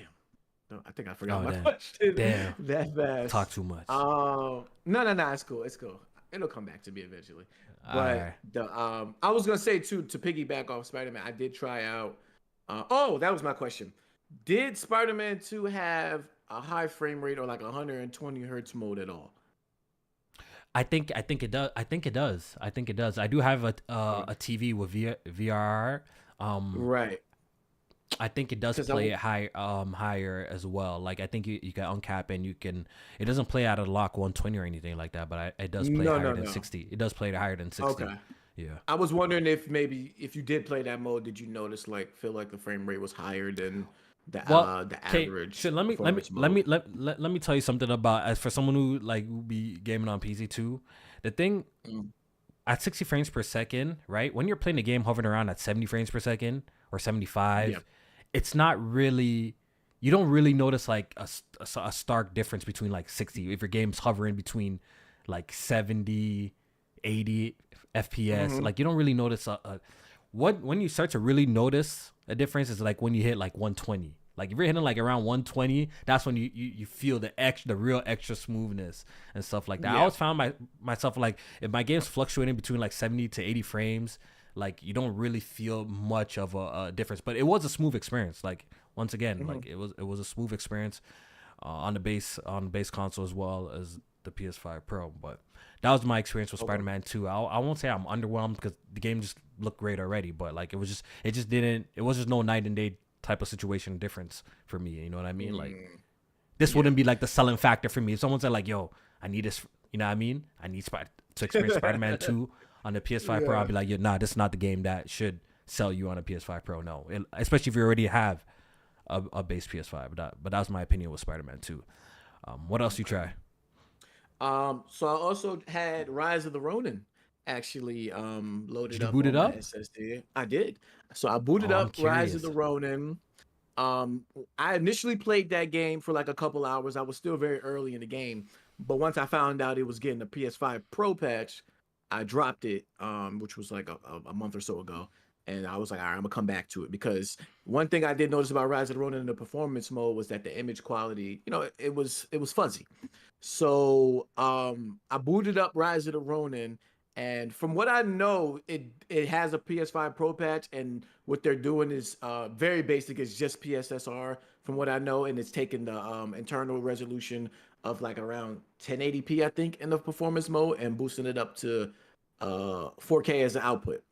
Speaker 1: No, I think I forgot my question.
Speaker 2: Damn.
Speaker 1: That fast.
Speaker 2: Talk too much.
Speaker 1: No, it's cool. It'll come back to me eventually. But I was gonna say too, to piggyback off Spider-Man, I did try out. That was my question. Did Spider-Man 2 have a high frame rate or like 120 hertz mode at all?
Speaker 2: I think it does. I think it does. I do have a TV with VRR.
Speaker 1: Right.
Speaker 2: I think it does play it higher as well. Like I think you can uncap and you can. It doesn't play out of lock 120 or anything like that, but it does play higher than 60. It does play it higher than 60. Okay. Yeah.
Speaker 1: I was wondering if you did play that mode, did you notice feel like the frame rate was higher than the average?
Speaker 2: So let me tell you something about, as for someone who will be gaming on PC too. The thing at 60 frames per second, right? When you're playing the game hovering around at 70 frames per second or 75. Yeah. It's not really, you don't really notice like a stark difference between like 60 if your game's hovering between like 70, 80 FPS. Like you don't really notice when you start to really notice a difference is like when you hit like 120. Like if you're hitting like around 120, that's when you feel the real extra smoothness and stuff like that. I always found myself like if my game's fluctuating between like 70 to 80 frames, like you don't really feel much of a difference. But it was a smooth experience. Like once again, like it was a smooth experience on the base console as well as the PS5 Pro. But that was my experience with Spider-Man 2. I won't say I'm underwhelmed because the game just looked great already, but like it was just no night and day type of situation difference for me. You know what I mean? Like this wouldn't be like the selling factor for me. If someone said like, yo, I need this, you know what I mean? I need to experience Spider-Man 2 on the PS5 Pro, I'll be like, yeah, nah, this is not the game that should sell you on a PS5 Pro. No, especially if you already have a base PS5. But that was my opinion with Spider-Man 2. What else you try?
Speaker 1: So I also had Rise of the Rōnin actually loaded up
Speaker 2: boot
Speaker 1: on
Speaker 2: it up?
Speaker 1: my SSD. I did. So I booted up Rise of the Rōnin. I initially played that game for like a couple hours. I was still very early in the game, but once I found out it was getting a PS5 Pro patch, I dropped it, which was like a month or so ago. And I was like, all right, I'm gonna come back to it because one thing I did notice about Rise of the Rōnin in the performance mode was that the image quality, it was fuzzy. So I booted up Rise of the Rōnin, and from what I know, it has a PS5 Pro patch, and what they're doing is very basic. It's just PSSR from what I know, and it's taking the internal resolution of like around 1080p, I think, in the performance mode, and boosting it up to 4K as an output.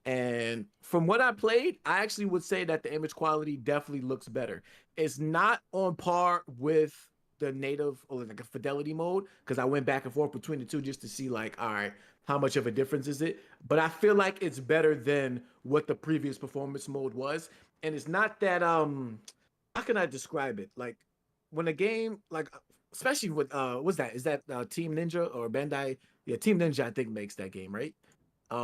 Speaker 1: And from what I played, I actually would say that the image quality definitely looks better. It's not on par with the native or like a fidelity mode because I went back and forth between the two just to see like, all right, how much of a difference is it? But I feel like it's better than what the previous performance mode was. And it's not that how can I describe it? Like when a game like especially with what's that? Is that Team Ninja or Bandai? Yeah, Team Ninja I think makes that game, right?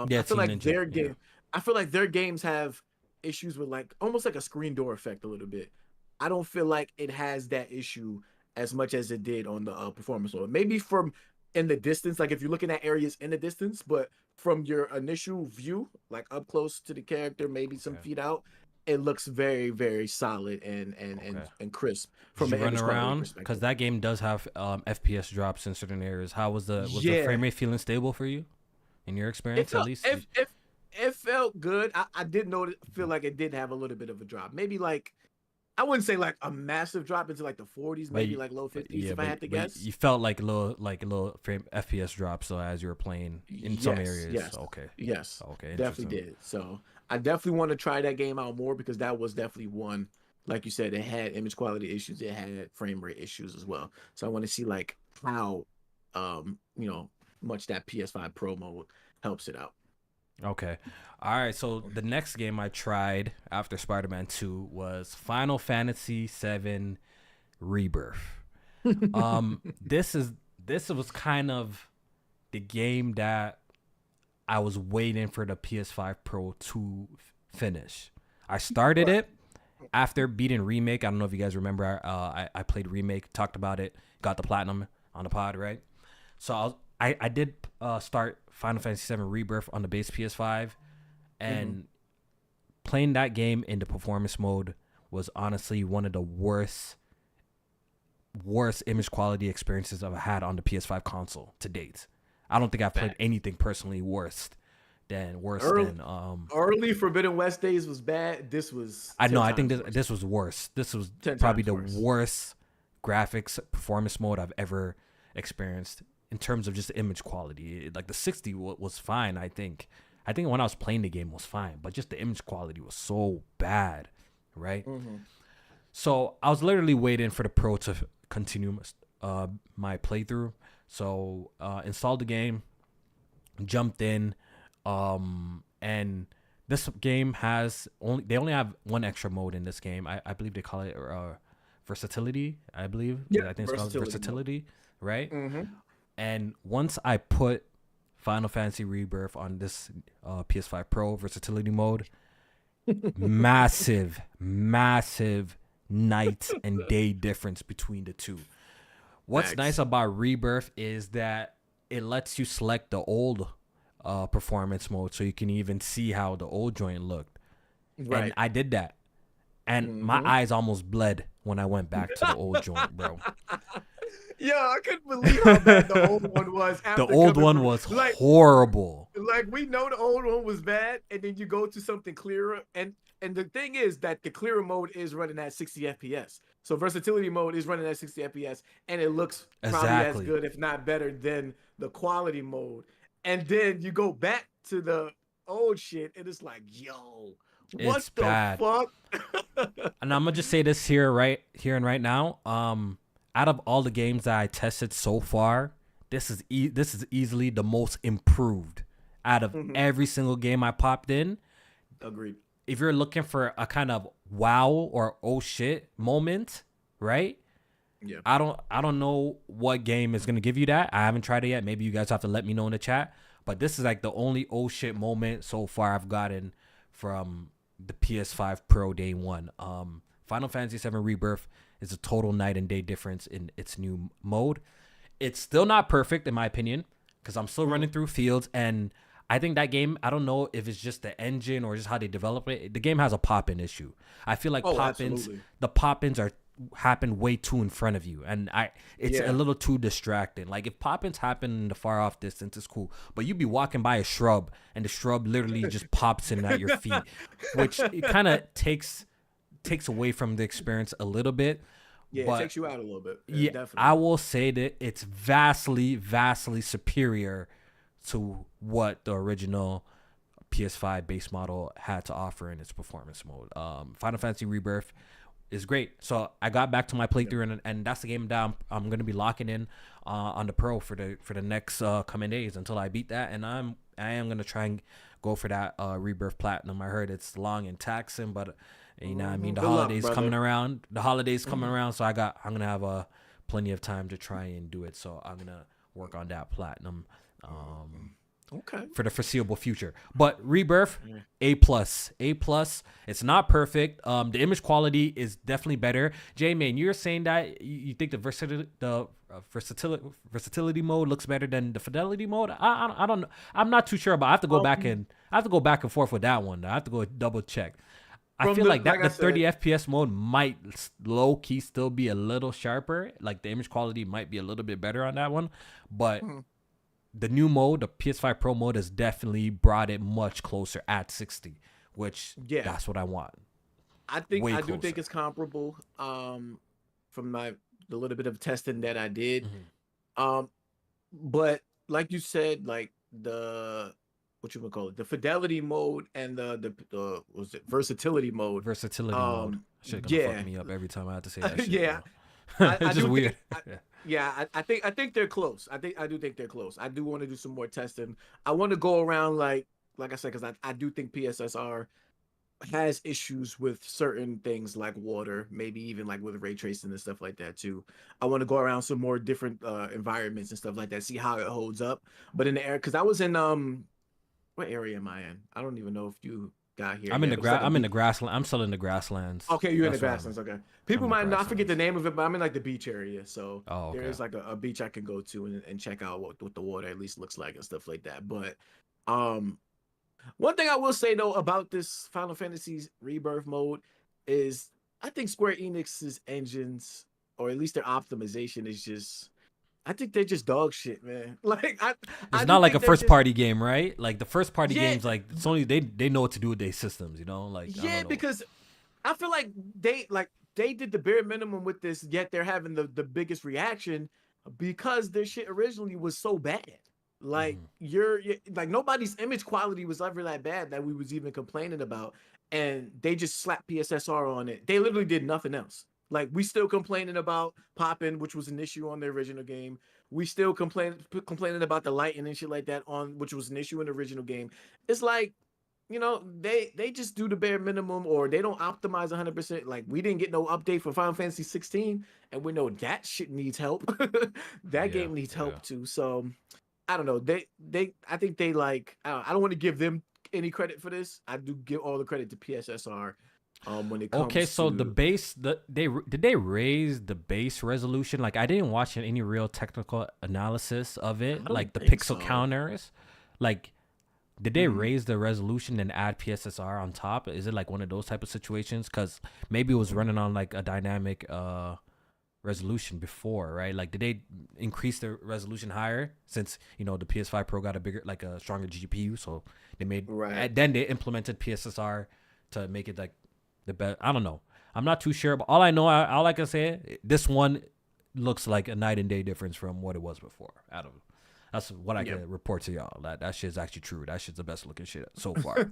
Speaker 2: Yeah,
Speaker 1: I feel
Speaker 2: Team
Speaker 1: like
Speaker 2: Ninja.
Speaker 1: their game. I feel like their games have issues with like almost like a screen door effect a little bit. I don't feel like it has that issue as much as it did on the performance mode. Maybe from in the distance, like if you're looking at areas in the distance, but from your initial view, like up close to the character, maybe some feet out, it looks very, very solid and crisp from an image quality perspective.
Speaker 2: Because that game does have FPS drops in certain areas. How was the frame rate feeling stable for you? In your experience, at least?
Speaker 1: It felt good. I did feel like it did have a little bit of a drop. Maybe like, I wouldn't say like a massive drop into like the 40s, maybe like low 50s if I had to guess.
Speaker 2: You felt like a little frame FPS drop so as you were playing in some areas.
Speaker 1: Yes.
Speaker 2: Okay.
Speaker 1: Yes.
Speaker 2: Okay.
Speaker 1: Definitely did. So I definitely want to try that game out more because that was definitely one, like you said, it had image quality issues. It had frame rate issues as well. So I want to see like how, much that PS5 Pro mode helps it out.
Speaker 2: Okay. All right. So the next game I tried after Spider-Man 2 was Final Fantasy VII Rebirth. This was kind of the game that I was waiting for the PS5 Pro to finish. I started it after beating Remake. I don't know if you guys remember. I played Remake, talked about it, got the platinum on the pod, right? So I did start Final Fantasy VII Rebirth on the base PS5, and playing that game in the performance mode was honestly one of the worst image quality experiences I've had on the PS5 console to date. I don't think I've played anything personally worse than
Speaker 1: early Forbidden West days was bad. This was
Speaker 2: I think this was worse. This was probably the worst graphics performance mode I've ever experienced. In terms of just image quality, like the 60 was fine. I think when I was playing the game was fine, but just the image quality was so bad, right? So I was literally waiting for the Pro to continue my playthrough. So installed the game, jumped in, and this game they only have one extra mode in this game. I believe they call it versatility. I believe. Yeah, I think it's called versatility, right? And once I put Final Fantasy Rebirth on this PS5 Pro versatility mode, massive night and day difference between the two. What's nice about Rebirth is that it lets you select the old performance mode, so you can even see how the old joint looked. Right. And I did that, and my eyes almost bled when I went back to the old joint, bro.
Speaker 1: Yeah, I couldn't believe how bad the old one was.
Speaker 2: The old one was horrible.
Speaker 1: Like, we know the old one was bad, and then you go to something clearer, and the thing is that the clearer mode is running at 60 FPS. So versatility mode is running at 60 FPS, and it looks probably as good, if not better, than the quality mode. And then you go back to the old shit, and it's like, yo, what the bad. Fuck?
Speaker 2: And I'm gonna just say this here and right now. Out of all the games that I tested so far, this is easily the most improved out of every single game I popped in.
Speaker 1: Agreed.
Speaker 2: If you're looking for a kind of wow or oh shit moment, right?
Speaker 1: Yeah.
Speaker 2: I don't know what game is gonna give you that. I haven't tried it yet. Maybe you guys have to let me know in the chat. But this is like the only oh shit moment so far I've gotten from the PS5 Pro day one. Final Fantasy VII Rebirth is a total night and day difference in its new mode. It's still not perfect in my opinion, because I'm still running through fields, and I think that game, I don't know if it's just the engine or just how they develop it. The game has a pop-in issue. I feel like the pop-ins happen way too in front of you, and it's a little too distracting. Like, if pop-ins happen in the far off distance, it's cool, but you'd be walking by a shrub and the shrub literally just pops in at your feet, which it kind of takes away from the experience a little bit.
Speaker 1: Yeah, but it takes you out a little bit.
Speaker 2: Yeah, definitely. I will say that it's vastly superior to what the original PS5 base model had to offer in its performance mode. Final Fantasy Rebirth is great. So I got back to my playthrough, and that's the game that I'm going to be locking in on the Pro for the next coming days until I beat that. And I am going to try and go for that Rebirth Platinum. I heard it's long and taxing, but you know what I mean, the holidays coming around. So I'm going to have plenty of time to try and do it. So I'm going to work on that Platinum for the foreseeable future. But Rebirth, A+. It's not perfect. The image quality is definitely better. J-Man, you're saying that you think the versatility mode looks better than the fidelity mode. I don't know. I'm not too sure, but I have to go back and forth with that one. I have to go double check. I feel like the 30 FPS mode might low key still be a little sharper. Like, the image quality might be a little bit better on that one, but the new mode, the PS5 Pro mode, has definitely brought it much closer at 60, which that's what I want.
Speaker 1: I do think it's comparable. From the little bit of testing that I did, but like you said, like the fidelity mode and the was it versatility mode?
Speaker 2: Versatility mode. Shit gonna fuck me up every time I have to say that shit.
Speaker 1: Yeah.
Speaker 2: It's just weird.
Speaker 1: I think they're close. I do think they're close. I do want to do some more testing. I want to go around like I said, because I do think PSSR has issues with certain things like water, maybe even like with ray tracing and stuff like that too. I want to go around some more different environments and stuff like that, see how it holds up. But in the air, because I was in what area am I in? I don't even know if you got here.
Speaker 2: I'm in the grassland. I'm still in the grasslands.
Speaker 1: Okay, you're in the grasslands. Okay. People might not forget the name of it, but I'm in like the beach area. So there is like a beach I can go to and check out what the water at least looks like and stuff like that. But one thing I will say though about this Final Fantasy Rebirth mode is I think Square Enix's engines, or at least their optimization, is just, I think they're just dog shit, man. Like
Speaker 2: it's not like a first party game, right? Like the first party games, like it's only they know what to do with their systems, you know? Like
Speaker 1: because I feel like they did the bare minimum with this, yet they're having the biggest reaction because their shit originally was so bad. Like you're like, nobody's image quality was ever that bad that we was even complaining about, and they just slapped PSSR on it. They literally did nothing else. Like, we still complaining about popping, which was an issue on the original game. We still complaining about the lighting and shit like that, which was an issue in the original game. It's like, you know, they just do the bare minimum, or they don't optimize 100%. Like, we didn't get no update for Final Fantasy 16, and we know that shit needs help. That game needs help too. So I don't know. I think they like, I don't want to give them any credit for this. I do give all the credit to PSSR When it
Speaker 2: Okay,
Speaker 1: comes
Speaker 2: so
Speaker 1: to
Speaker 2: did they raise the base resolution? Like I didn't watch any real technical analysis of
Speaker 1: I
Speaker 2: it,
Speaker 1: don't
Speaker 2: like the
Speaker 1: think
Speaker 2: pixel
Speaker 1: so.
Speaker 2: counters. Like, did they
Speaker 1: Mhm.
Speaker 2: raise the resolution and add PSSR on top? Is it like one of those type of situations? Because maybe it was running on like a dynamic resolution before, right? Like, did they increase the resolution higher since the PS5 Pro got a bigger, like a stronger GPU? So they made,
Speaker 1: Right.
Speaker 2: and then they implemented PSSR to make it like the best. I don't know. I'm not too sure, but all I know, all I can say, this one looks like a night and day difference from what it was before. That's what I can report to y'all. That shit's actually true. That shit's the best looking shit so far.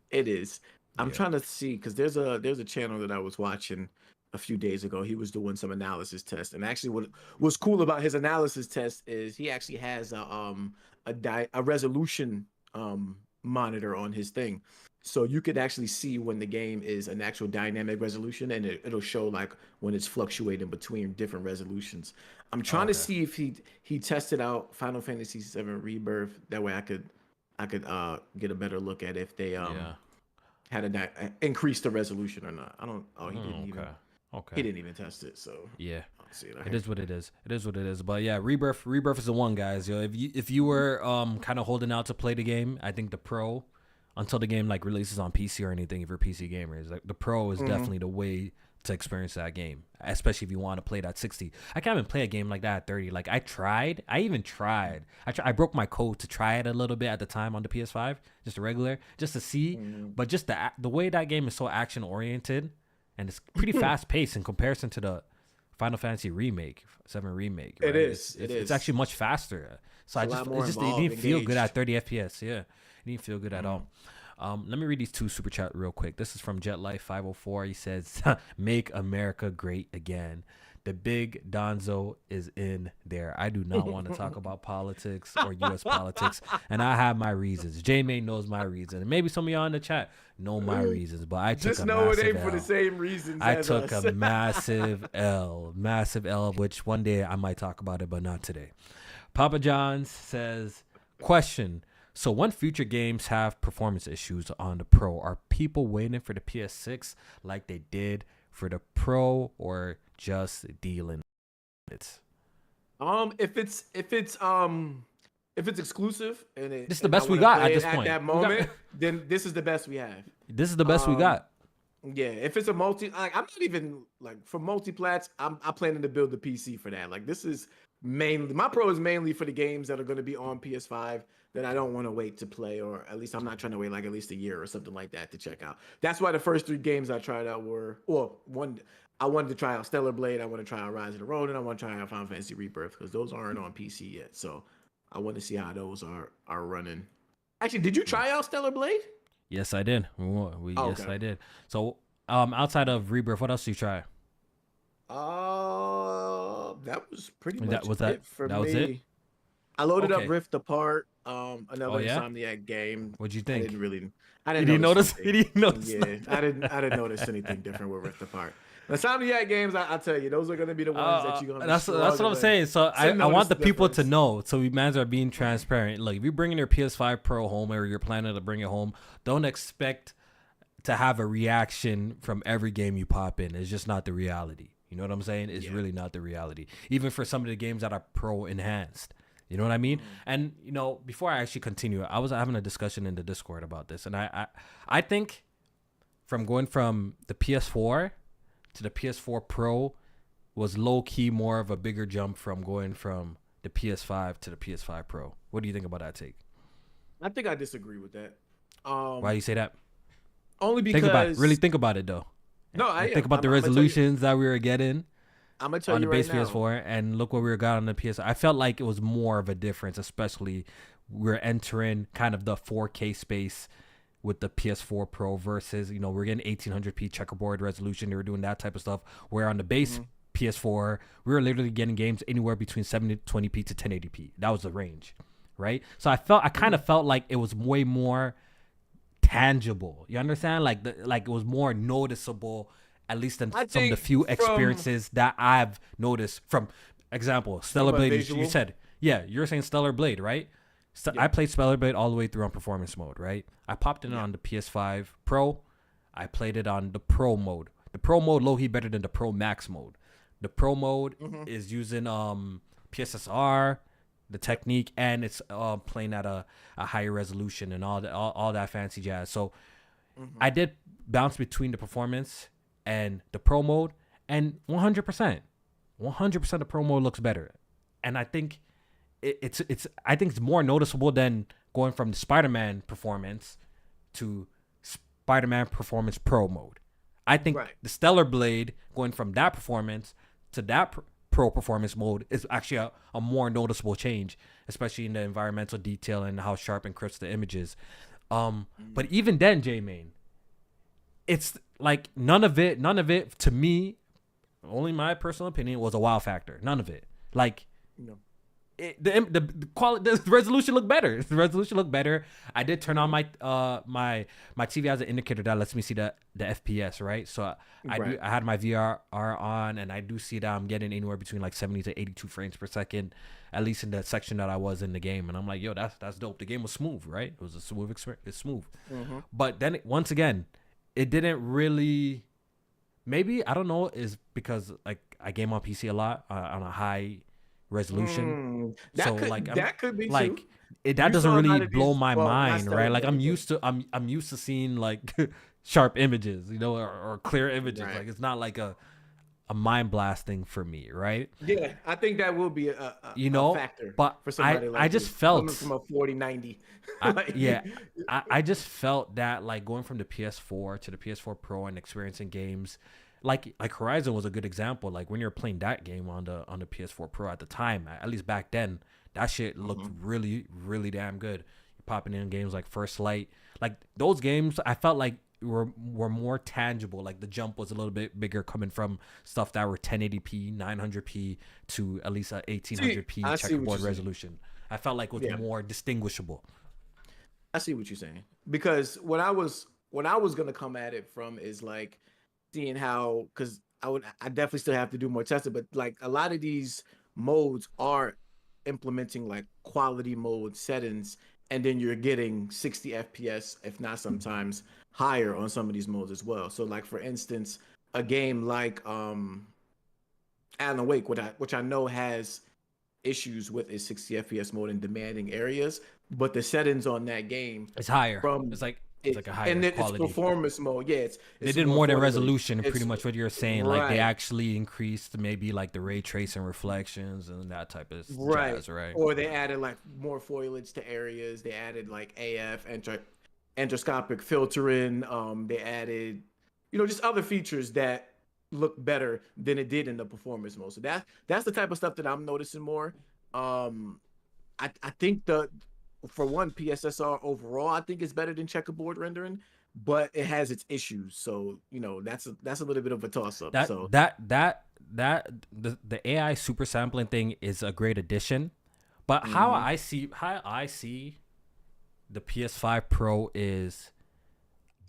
Speaker 1: It is. I'm
Speaker 2: Yeah.
Speaker 1: trying to see because there's a channel that I was watching a few days ago. He was doing some analysis tests, and actually, what was cool about his analysis test is he actually has a resolution monitor on his thing, so you could actually see when the game is an actual dynamic resolution, and it'll show like when it's fluctuating between different resolutions. I'm
Speaker 2: Oh,
Speaker 1: trying to
Speaker 2: okay.
Speaker 1: see if he tested out Final Fantasy VII Rebirth. That way, I could get a better look at if they
Speaker 2: Yeah.
Speaker 1: had increased the resolution or not. I don't. Oh, he didn't even.
Speaker 2: Okay. Okay.
Speaker 1: He didn't even test it. So
Speaker 2: Yeah.
Speaker 1: I'll see it.
Speaker 2: It is what it is. It is what it is. But yeah, Rebirth is the one, guys. If you were kind of holding out to play the game, I think the Pro, until the game like releases on PC or anything, if you're PC gamers, like the Pro is definitely the way to experience that game, especially if you want to play that 60. I can't even play a game like that at 30. Like I even tried. I broke my code to try it a little bit at the time on the PS5, just a regular, just to see. But just the way that game is so action oriented, and it's pretty fast paced in comparison to the Final Fantasy remake, 7 remake. Right?
Speaker 1: It is.
Speaker 2: It's actually much faster. So
Speaker 1: It's it
Speaker 2: didn't feel good
Speaker 1: engaged.
Speaker 2: at 30 FPS. Yeah, it didn't feel good at all. Let me read these two super chat real quick. This is from JetLife504. He says, "Make America great again." The big Donzo is in there. I do not want to talk about politics or U.S. politics, and I have my reasons. J-May knows my reason, and maybe some of y'all in the chat know my reasons. But I took
Speaker 1: Just
Speaker 2: a
Speaker 1: know it
Speaker 2: massive
Speaker 1: ain't for the
Speaker 2: L.
Speaker 1: same reasons.
Speaker 2: I
Speaker 1: as
Speaker 2: took
Speaker 1: us.
Speaker 2: a massive L, which one day I might talk about it, but not today. Papa John's says, question. So when future games have performance issues on the Pro, are people waiting for the PS6 like they did for the Pro, or just dealing it?
Speaker 1: If it's exclusive and
Speaker 2: This is the
Speaker 1: I
Speaker 2: best we
Speaker 1: wanna
Speaker 2: got
Speaker 1: play
Speaker 2: at
Speaker 1: it
Speaker 2: this
Speaker 1: at
Speaker 2: point.
Speaker 1: that moment, then this is the best we have.
Speaker 2: This is the best we got.
Speaker 1: Yeah, if it's a I'm not even like for multiplats. I'm planning to build the PC for that. Like this is mainly my Pro is mainly for the games that are going to be on PS5 that I don't want to wait to play, or at least I'm not trying to wait like at least a year or something like that to check out. That's why the first 3 games I tried out were one. I wanted to try out Stellar Blade. I want to try out Rise of the Rōnin. I want to try out Final Fantasy Rebirth because those aren't on PC yet. So I want to see how those are running. Actually, did you try out Stellar Blade?
Speaker 2: Yes, I did. Yes,
Speaker 1: Okay.
Speaker 2: I did. So outside of Rebirth, what else did you try?
Speaker 1: That was pretty
Speaker 2: That
Speaker 1: much
Speaker 2: was that.
Speaker 1: it for
Speaker 2: That
Speaker 1: me.
Speaker 2: was it.
Speaker 1: I loaded
Speaker 2: Okay.
Speaker 1: up Rift Apart,
Speaker 2: Oh
Speaker 1: another
Speaker 2: yeah.
Speaker 1: Insomniac game.
Speaker 2: What'd you
Speaker 1: I
Speaker 2: think?
Speaker 1: didn't
Speaker 2: Did you notice?
Speaker 1: anything.
Speaker 2: Did you notice?
Speaker 1: Yeah, I didn't notice anything different with Rift Apart. The Insomniac games, I tell you, those are gonna be the ones that you're gonna be
Speaker 2: that's what I'm
Speaker 1: struggling
Speaker 2: saying. So I
Speaker 1: notice
Speaker 2: want the
Speaker 1: the
Speaker 2: people to
Speaker 1: difference.
Speaker 2: know. So we might as well being transparent. Look, if you're bringing your PS5 Pro home or you're planning to bring it home, don't expect to have a reaction from every game you pop in. It's just not the reality. You know what I'm saying? It's really not the reality. Even for some of the games that are Pro enhanced. You know what I mean? And before I actually continue, I was having a discussion in the Discord about this, and I think from going from the PS4 to the PS4 Pro was low key more of a bigger jump from going from the PS5 to the PS5 Pro. What do you think about that take?
Speaker 1: I think I disagree with that.
Speaker 2: Why do you say that?
Speaker 1: Only because
Speaker 2: Think about it. Really think about it though.
Speaker 1: No, I
Speaker 2: think about the resolutions that we were getting
Speaker 1: I'm gonna tell
Speaker 2: on
Speaker 1: you
Speaker 2: the base
Speaker 1: right now.
Speaker 2: PS4, and look what we got on the PS. I felt like it was more of a difference, especially we're entering kind of the 4K space with the PS4 Pro versus we're getting 1800p checkerboard resolution. They were doing that type of stuff. Where on the base PS4, we were literally getting games anywhere between 720p to 1080p. That was the range, right? So I kind of felt like it was way more tangible. You understand? Like it was more noticeable, at least in some of the few experiences that I've noticed. From example, Stellar Blade. You said, yeah, you're saying Stellar Blade, right? So I played Stellar Blade all the way through on performance mode, right? I popped in on the PS5 Pro. I played it on the Pro mode. The Pro mode low-key better than the Pro Max mode. The Pro mode is using PSSR, the technique, and it's playing at a higher resolution and all that fancy jazz. So I did bounce between the performance and the Pro mode, and 100% the Pro mode looks better. And I think it's more noticeable than going from the Spider-Man performance to Spider-Man Performance Pro mode. I think the Stellar Blade going from that performance to that Pro Performance mode is actually a more noticeable change, especially in the environmental detail and how sharp and crisp the image is. But even then, J-Main, it's like none of it to me, only my personal opinion, was a wow factor. None of it. Like, the quality, the resolution looked better. The resolution looked better. I did turn on my TV as an indicator that lets me see the FPS, right? So I had my VR on, and I do see that I'm getting anywhere between like 70 to 82 frames per second, at least in the section that I was in the game. And I'm like, yo, that's dope. The game was smooth, right? It was a smooth experience. It's smooth. But then once again, it didn't really. Maybe, I don't know, is because like I game on PC a lot on a high resolution.
Speaker 1: That could be
Speaker 2: like
Speaker 1: too.
Speaker 2: That doesn't really blow my mind, right? Like I'm used to seeing like sharp images, or clear images. Right. Like it's not like a mind blasting for me, right?
Speaker 1: Yeah, I think that will be a factor.
Speaker 2: But
Speaker 1: for somebody
Speaker 2: I just felt
Speaker 1: from a 4090.
Speaker 2: I just felt that like going from the PS4 to the PS4 Pro and experiencing games. Like Horizon was a good example. Like when you're playing that game on the PS4 Pro at the time, at least back then, that shit looked really, really damn good. You're popping in games like First Light, like those games, I felt like were more tangible. Like the jump was a little bit bigger coming from stuff that were 1080p, 900p to at least a 1800p checkerboard resolution. I felt like it was more distinguishable.
Speaker 1: I see what you're saying, because what I was gonna come at it from is like seeing how, because I definitely still have to do more testing, but like a lot of these modes are implementing like quality mode settings, and then you're getting 60 FPS, if not sometimes higher on some of these modes as well. So like for instance, a game like Alan Wake, which I know has issues with its 60 FPS mode in demanding areas, but the settings on that game
Speaker 2: it's higher. It's like a higher
Speaker 1: and
Speaker 2: quality.
Speaker 1: It's performance mode. Yeah,
Speaker 2: they did more than resolution. Pretty much what you're saying. Right. Like they actually increased maybe like the ray tracing reflections and that type of jazz, right?
Speaker 1: Or they added like more foliage to areas. They added like AF endoscopic filtering. They added, just other features that look better than it did in the performance mode. So that's the type of stuff that I'm noticing more. I think for one, PSSR overall, I think it's better than checkerboard rendering, but it has its issues. So that's a little bit of a toss up.
Speaker 2: The AI super sampling thing is a great addition, but how I see the PS5 Pro is,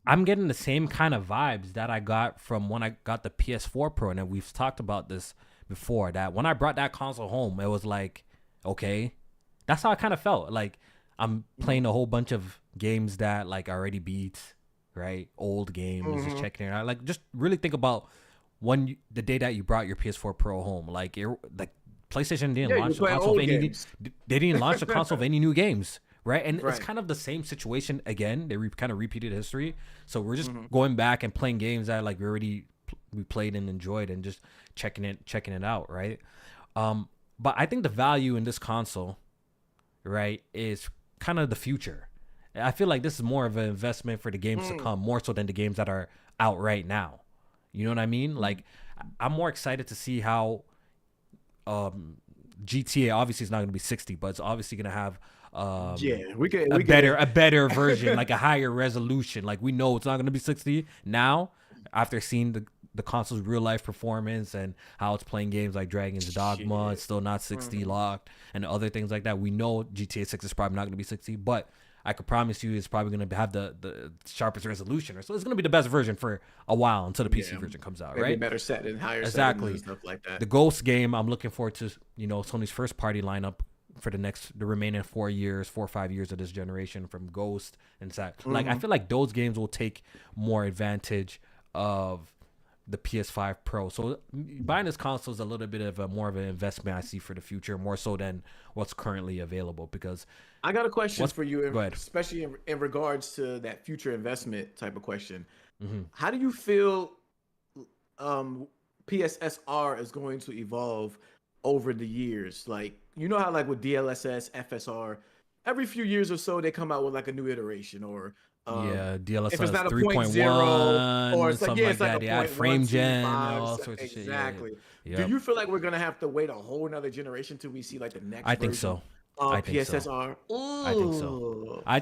Speaker 2: I'm getting the same kind of vibes that I got from when I got the PS4 Pro, and we've talked about this before. That when I brought that console home, it was like, okay, that's how I kind of felt. Like I'm playing a whole bunch of games that like I already beat, right? Old games, just checking it out. Like just really think about the day that you brought your PS4 Pro home. Like PlayStation didn't launch the console of any. They didn't launch the console of any new games, right? And it's kind of the same situation again. They kind of repeated history. So we're just going back and playing games that like we played and enjoyed, and just checking it out, right? But I think the value in this console, right, is kind of the future. I feel like this is more of an investment for the games to come, more so than the games that are out right now. You know what I mean? Like I'm more excited to see how GTA obviously is not going to be 60, but it's obviously going to have a better version, like a higher resolution. Like we know it's not going to be 60 now after seeing the console's real life performance and how it's playing games like Dragon's Dogma. It's still not 60 locked and other things like that. We know GTA 6 is probably not going to be 60, but I could promise you it's probably going to have the sharpest resolution. So it's going to be the best version for a while until the PC version comes out, right?
Speaker 1: Better set and higher
Speaker 2: exactly
Speaker 1: and stuff like that.
Speaker 2: The Ghost game, I'm looking forward to, Sony's first party lineup for the remaining 4 or 5 years of this generation from Ghost and like I feel like those games will take more advantage of the PS5 Pro. So buying this console is a little bit of more of an investment I see for the future, more so than what's currently available. Because
Speaker 1: I got a question for you, especially in regards to that future investment type of question. How do you feel PSSR is going to evolve over the years? Like, you know how like with DLSS, FSR, every few years or so they come out with like a new iteration, or
Speaker 2: DLSS
Speaker 1: if it's not a
Speaker 2: 3.1
Speaker 1: or it's like
Speaker 2: something
Speaker 1: it's like
Speaker 2: that.
Speaker 1: a
Speaker 2: Yeah, frame gen, all sorts
Speaker 1: exactly.
Speaker 2: of shit. Yeah.
Speaker 1: Do you feel like we're gonna have to wait a whole another generation till we see like the next?
Speaker 2: I think so. I think
Speaker 1: PSSR.
Speaker 2: So. I think so. I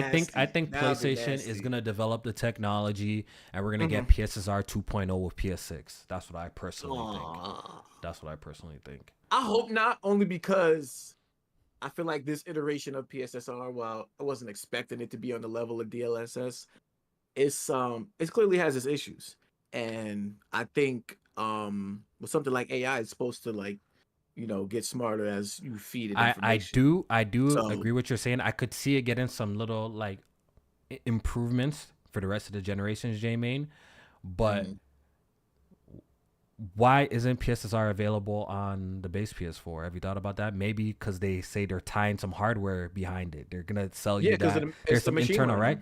Speaker 2: think so. I think PlayStation is gonna develop the technology, and we're gonna get PSSR 2.0 with PS6. That's what I personally think.
Speaker 1: I hope not, only because I feel like this iteration of PSSR, while I wasn't expecting it to be on the level of DLSS, it clearly has its issues. And I think with something like AI, it's supposed to like, get smarter as you feed it information.
Speaker 2: I do agree with what you're saying. I could see it getting some little like improvements for the rest of the generations, J-Main, but why isn't PSSR available on the base PS4? Have you thought about that? Maybe because they say they're tying some hardware behind it. They're gonna sell you that. There's some internal, right?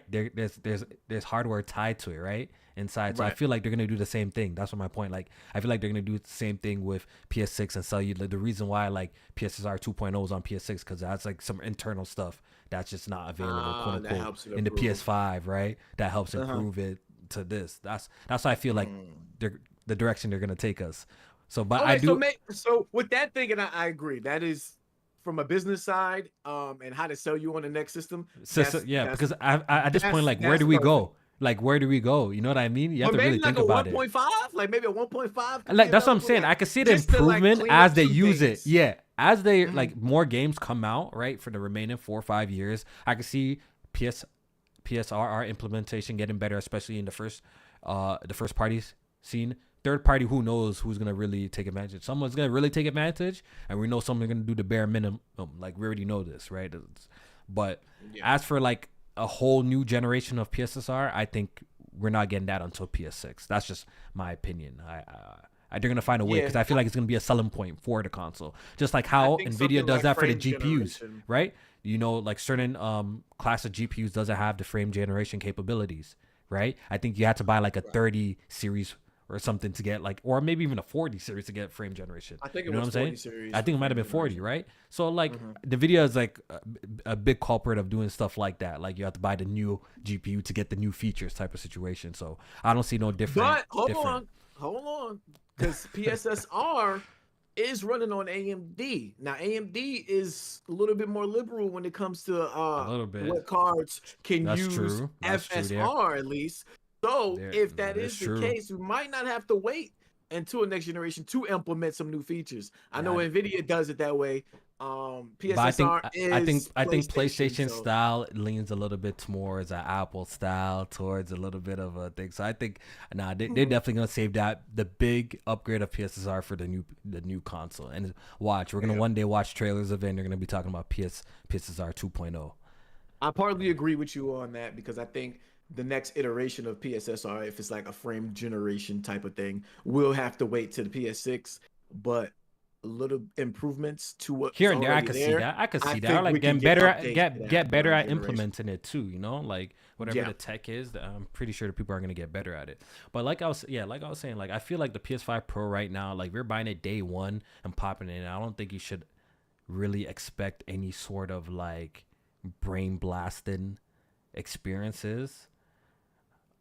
Speaker 2: There's hardware tied to it, right? Inside. So I feel like they're gonna do the same thing. That's what my point. Like I feel like they're gonna do the same thing with PS6 and sell you the reason why like PSSR 2.0 is on PS6 because that's like some internal stuff that's just not available, quote unquote, in the PS5, right? That helps improve it to this. That's why I feel like the direction they're gonna take us. So, but I do.
Speaker 1: So with that thing, and I agree. That is from a business side, and how to sell you on the next system.
Speaker 2: Because I at this point, like, where do we go? Like, where do we go? You know what I mean? You have to really think about it.
Speaker 1: 1.5, like maybe a 1.5.
Speaker 2: Like that's what I'm saying. I can see the improvement as they use it. Yeah, as they like more games come out, right, for the remaining 4 or 5 years, I can see PSRR implementation getting better, especially in the first parties scene. Third party, who knows who's gonna really take advantage? Someone's gonna really take advantage, and we know someone's gonna do the bare minimum. Like we already know this, right? But as for like a whole new generation of PSSR, I think we're not getting that until PS6. That's just my opinion. They're gonna find a way because I feel like it's gonna be a selling point for the console, just like how Nvidia does that for the GPUs, right? Like certain class of GPUs doesn't have the frame generation capabilities, right? I think you had to buy like a 30 series or something to get like, or maybe even a 40 series to get frame generation.
Speaker 1: I think it was 40 series.
Speaker 2: I think it might have been 40, right? So like NVIDIA is like a big culprit of doing stuff like that. Like you have to buy the new GPU to get the new features type of situation. So I don't see no different.
Speaker 1: But hold on, because PSSR is running on AMD. Now AMD is a little bit more liberal when it comes to what cards can use FSR at least. So if that is the case, we might not have to wait until next generation to implement some new features. I know Nvidia does it that way. PSSR
Speaker 2: I think PlayStation style leans a little bit more as an Apple style towards a little bit of a thing. So I think they're definitely gonna save that the big upgrade of PSSR for the new console. And we're gonna one day watch trailers of it, and they're gonna be talking about PSSR 2.0.
Speaker 1: I partly agree with you on that because I think the next iteration of PSSR, if it's like a frame generation type of thing, we'll have to wait to the PS6. But little improvements to what
Speaker 2: here and there, I can see that. I can see that. Like getting better, get better at implementing it too. Like whatever the tech is, I'm pretty sure the people are gonna get better at it. But like I was saying, like I feel like the PS5 Pro right now, like we're buying it day one and popping it in. I don't think you should really expect any sort of like brain blasting experiences.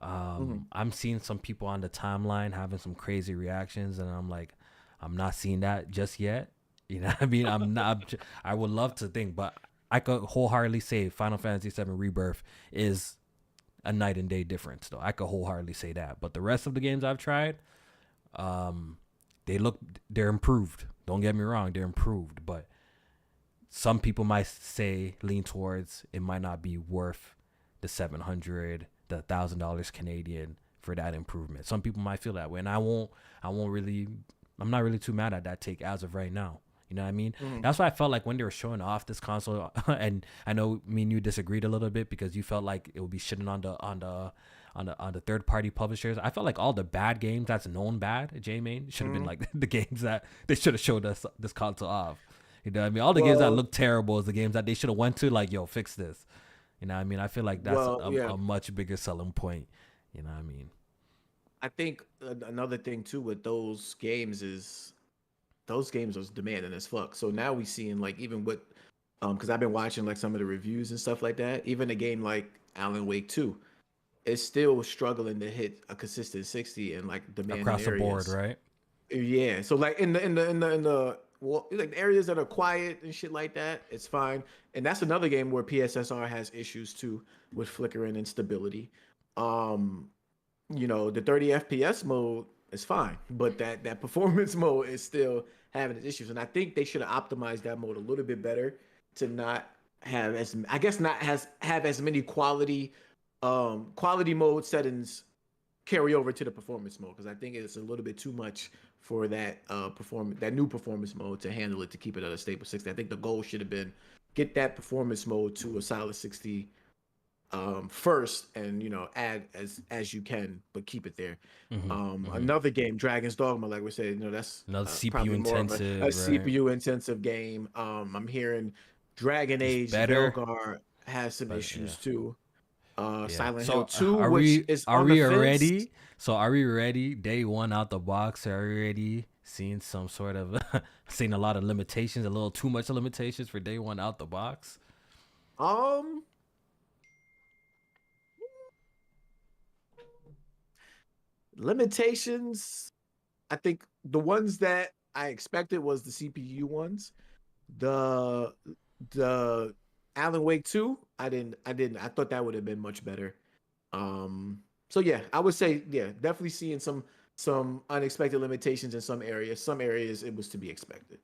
Speaker 2: I'm seeing some people on the timeline having some crazy reactions, and I'm like, I'm not seeing that just yet. You know what I mean? I would love to think, but I could wholeheartedly say Final Fantasy VII Rebirth is a night and day difference, though. I could wholeheartedly say that. But the rest of the games I've tried, they're improved. Don't get me wrong, they're improved. But some people might lean towards it might not be worth the $700, the $1,000 Canadian for that improvement. Some people might feel that way, and I'm not really too mad at that take as of right now. You know what I mean?
Speaker 1: Mhm.
Speaker 2: That's why I felt like when they were showing off this console, and I know me and you disagreed a little bit because you felt like it would be shitting on the third party publishers. I felt like all the bad games that's known bad, J-Main, should have been like the games that they should have showed us this console off. You know what I mean? All the games that look terrible is the games that they should have went to like, yo, fix this. You know what I mean? I feel like that's a much bigger selling point. You know what I mean?
Speaker 1: I think another thing too with those games is those games was demanding as fuck. So now we seeing like even with because I've been watching like some of the reviews and stuff like that. Even a game like Alan Wake 2, it's still struggling to hit a consistent 60 and like demanding
Speaker 2: Across the board,
Speaker 1: areas.
Speaker 2: right?
Speaker 1: Yeah. So like like areas that are quiet and shit like that, it's fine. And that's another game where PSSR has issues too with flickering and stability. Um, the 30 FPS mode is fine, but that performance mode is still having its issues. And I think they should have optimized that mode a little bit better to not have as I guess not have as many quality mode settings carry over to the performance mode, because I think it's a little bit too much for that new performance mode to handle it, to keep it at a stable 60. I think the goal should have been get that performance mode to a solid 60 first, and add as you can, but keep it there. Another game, Dragon's Dogma, like we said, that's
Speaker 2: Another
Speaker 1: probably
Speaker 2: CPU
Speaker 1: more of
Speaker 2: intensive,
Speaker 1: a
Speaker 2: right?
Speaker 1: CPU intensive game. I'm hearing Dragon Age
Speaker 2: better,
Speaker 1: Veilguard has some issues too.
Speaker 2: Yeah.
Speaker 1: Silent
Speaker 2: So
Speaker 1: Hill 2,
Speaker 2: are
Speaker 1: which
Speaker 2: we
Speaker 1: is
Speaker 2: are
Speaker 1: on the
Speaker 2: we
Speaker 1: fence.
Speaker 2: ready? So are we ready? Day one out the box. Are we ready? Seeing some sort of seeing a lot of limitations, a little too much limitations for day one out the box.
Speaker 1: Limitations. I think the ones that I expected was the CPU ones. The the Alan Wake 2, I thought that would have been much better. So yeah, I would say yeah, definitely seeing some unexpected limitations in some areas. Some areas it was to be expected.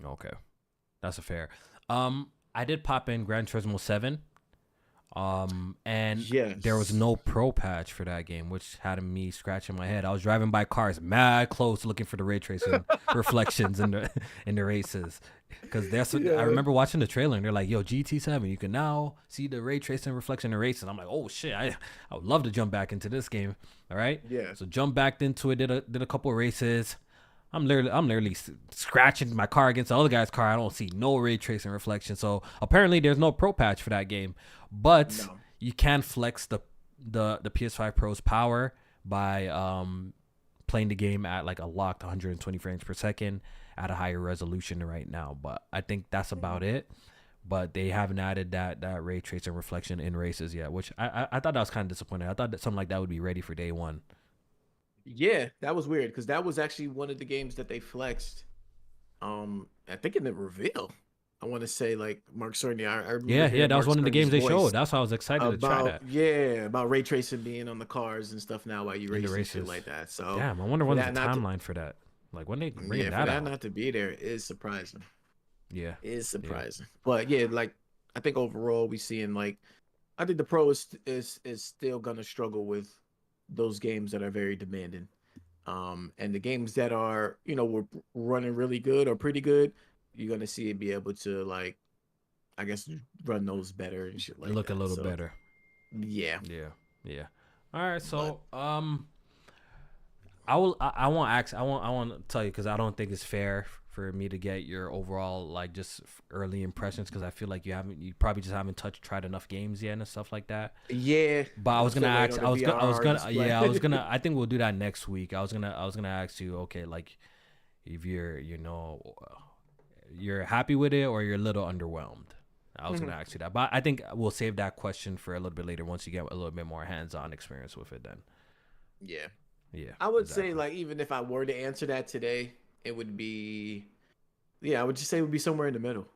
Speaker 2: Okay, that's a fair. I did pop in Gran Turismo 7. And there was no pro patch for that game, which had me scratching my head. I was driving by cars mad close looking for the ray tracing reflections in the races, because I remember watching the trailer and they're like, yo, GT7, you can now see the ray tracing reflection in the races. I'm like, oh shit, I would love to jump back into this game. All right,
Speaker 1: yeah,
Speaker 2: so jump back into it, did a couple of races. I'm literally scratching my car against the other guy's car. I don't see no ray tracing reflection. So apparently there's no pro patch for that game, but you can flex the PS5 Pro's power by playing the game at like a locked 120 frames per second at a higher resolution right now. But I think that's about it. But they haven't added that ray tracing reflection in races yet, which I thought that was kind of disappointing. I thought that something like that would be ready for day one.
Speaker 1: Yeah, that was weird, because that was actually one of the games that they flexed. I think in the reveal, I want to say like Mark Cerny. I remember
Speaker 2: Yeah, that was
Speaker 1: Mark
Speaker 2: one of the games they
Speaker 1: Cerny's
Speaker 2: showed.
Speaker 1: voice
Speaker 2: That's why I was excited to try that.
Speaker 1: about ray tracing being on the cars and stuff now while you race and shit like that. So
Speaker 2: damn, I wonder when's the timeline for that. Like when they bring that out.
Speaker 1: Not to be there is surprising.
Speaker 2: Yeah,
Speaker 1: is surprising. Yeah. But yeah, like I think overall we seeing like I think the pro is still gonna struggle with those games that are very demanding. And the games that are, were running really good or pretty good, you're gonna see it be able to like, I guess, run those better and shit like that.
Speaker 2: Look a little better.
Speaker 1: Yeah.
Speaker 2: All right, so I want to tell you, because I don't think it's fair for me to get your overall like just early impressions, because I feel like you probably just haven't tried enough games yet and stuff like that.
Speaker 1: Yeah.
Speaker 2: But I think we'll do that next week. I was gonna ask you, okay, like if you're happy with it or you're a little underwhelmed. I was gonna ask you that, but I think we'll save that question for a little bit later once you get a little bit more hands-on experience with it. Then. Yeah.
Speaker 1: I would say like even if I were to answer that today, it would be, I would just say it would be somewhere in the middle.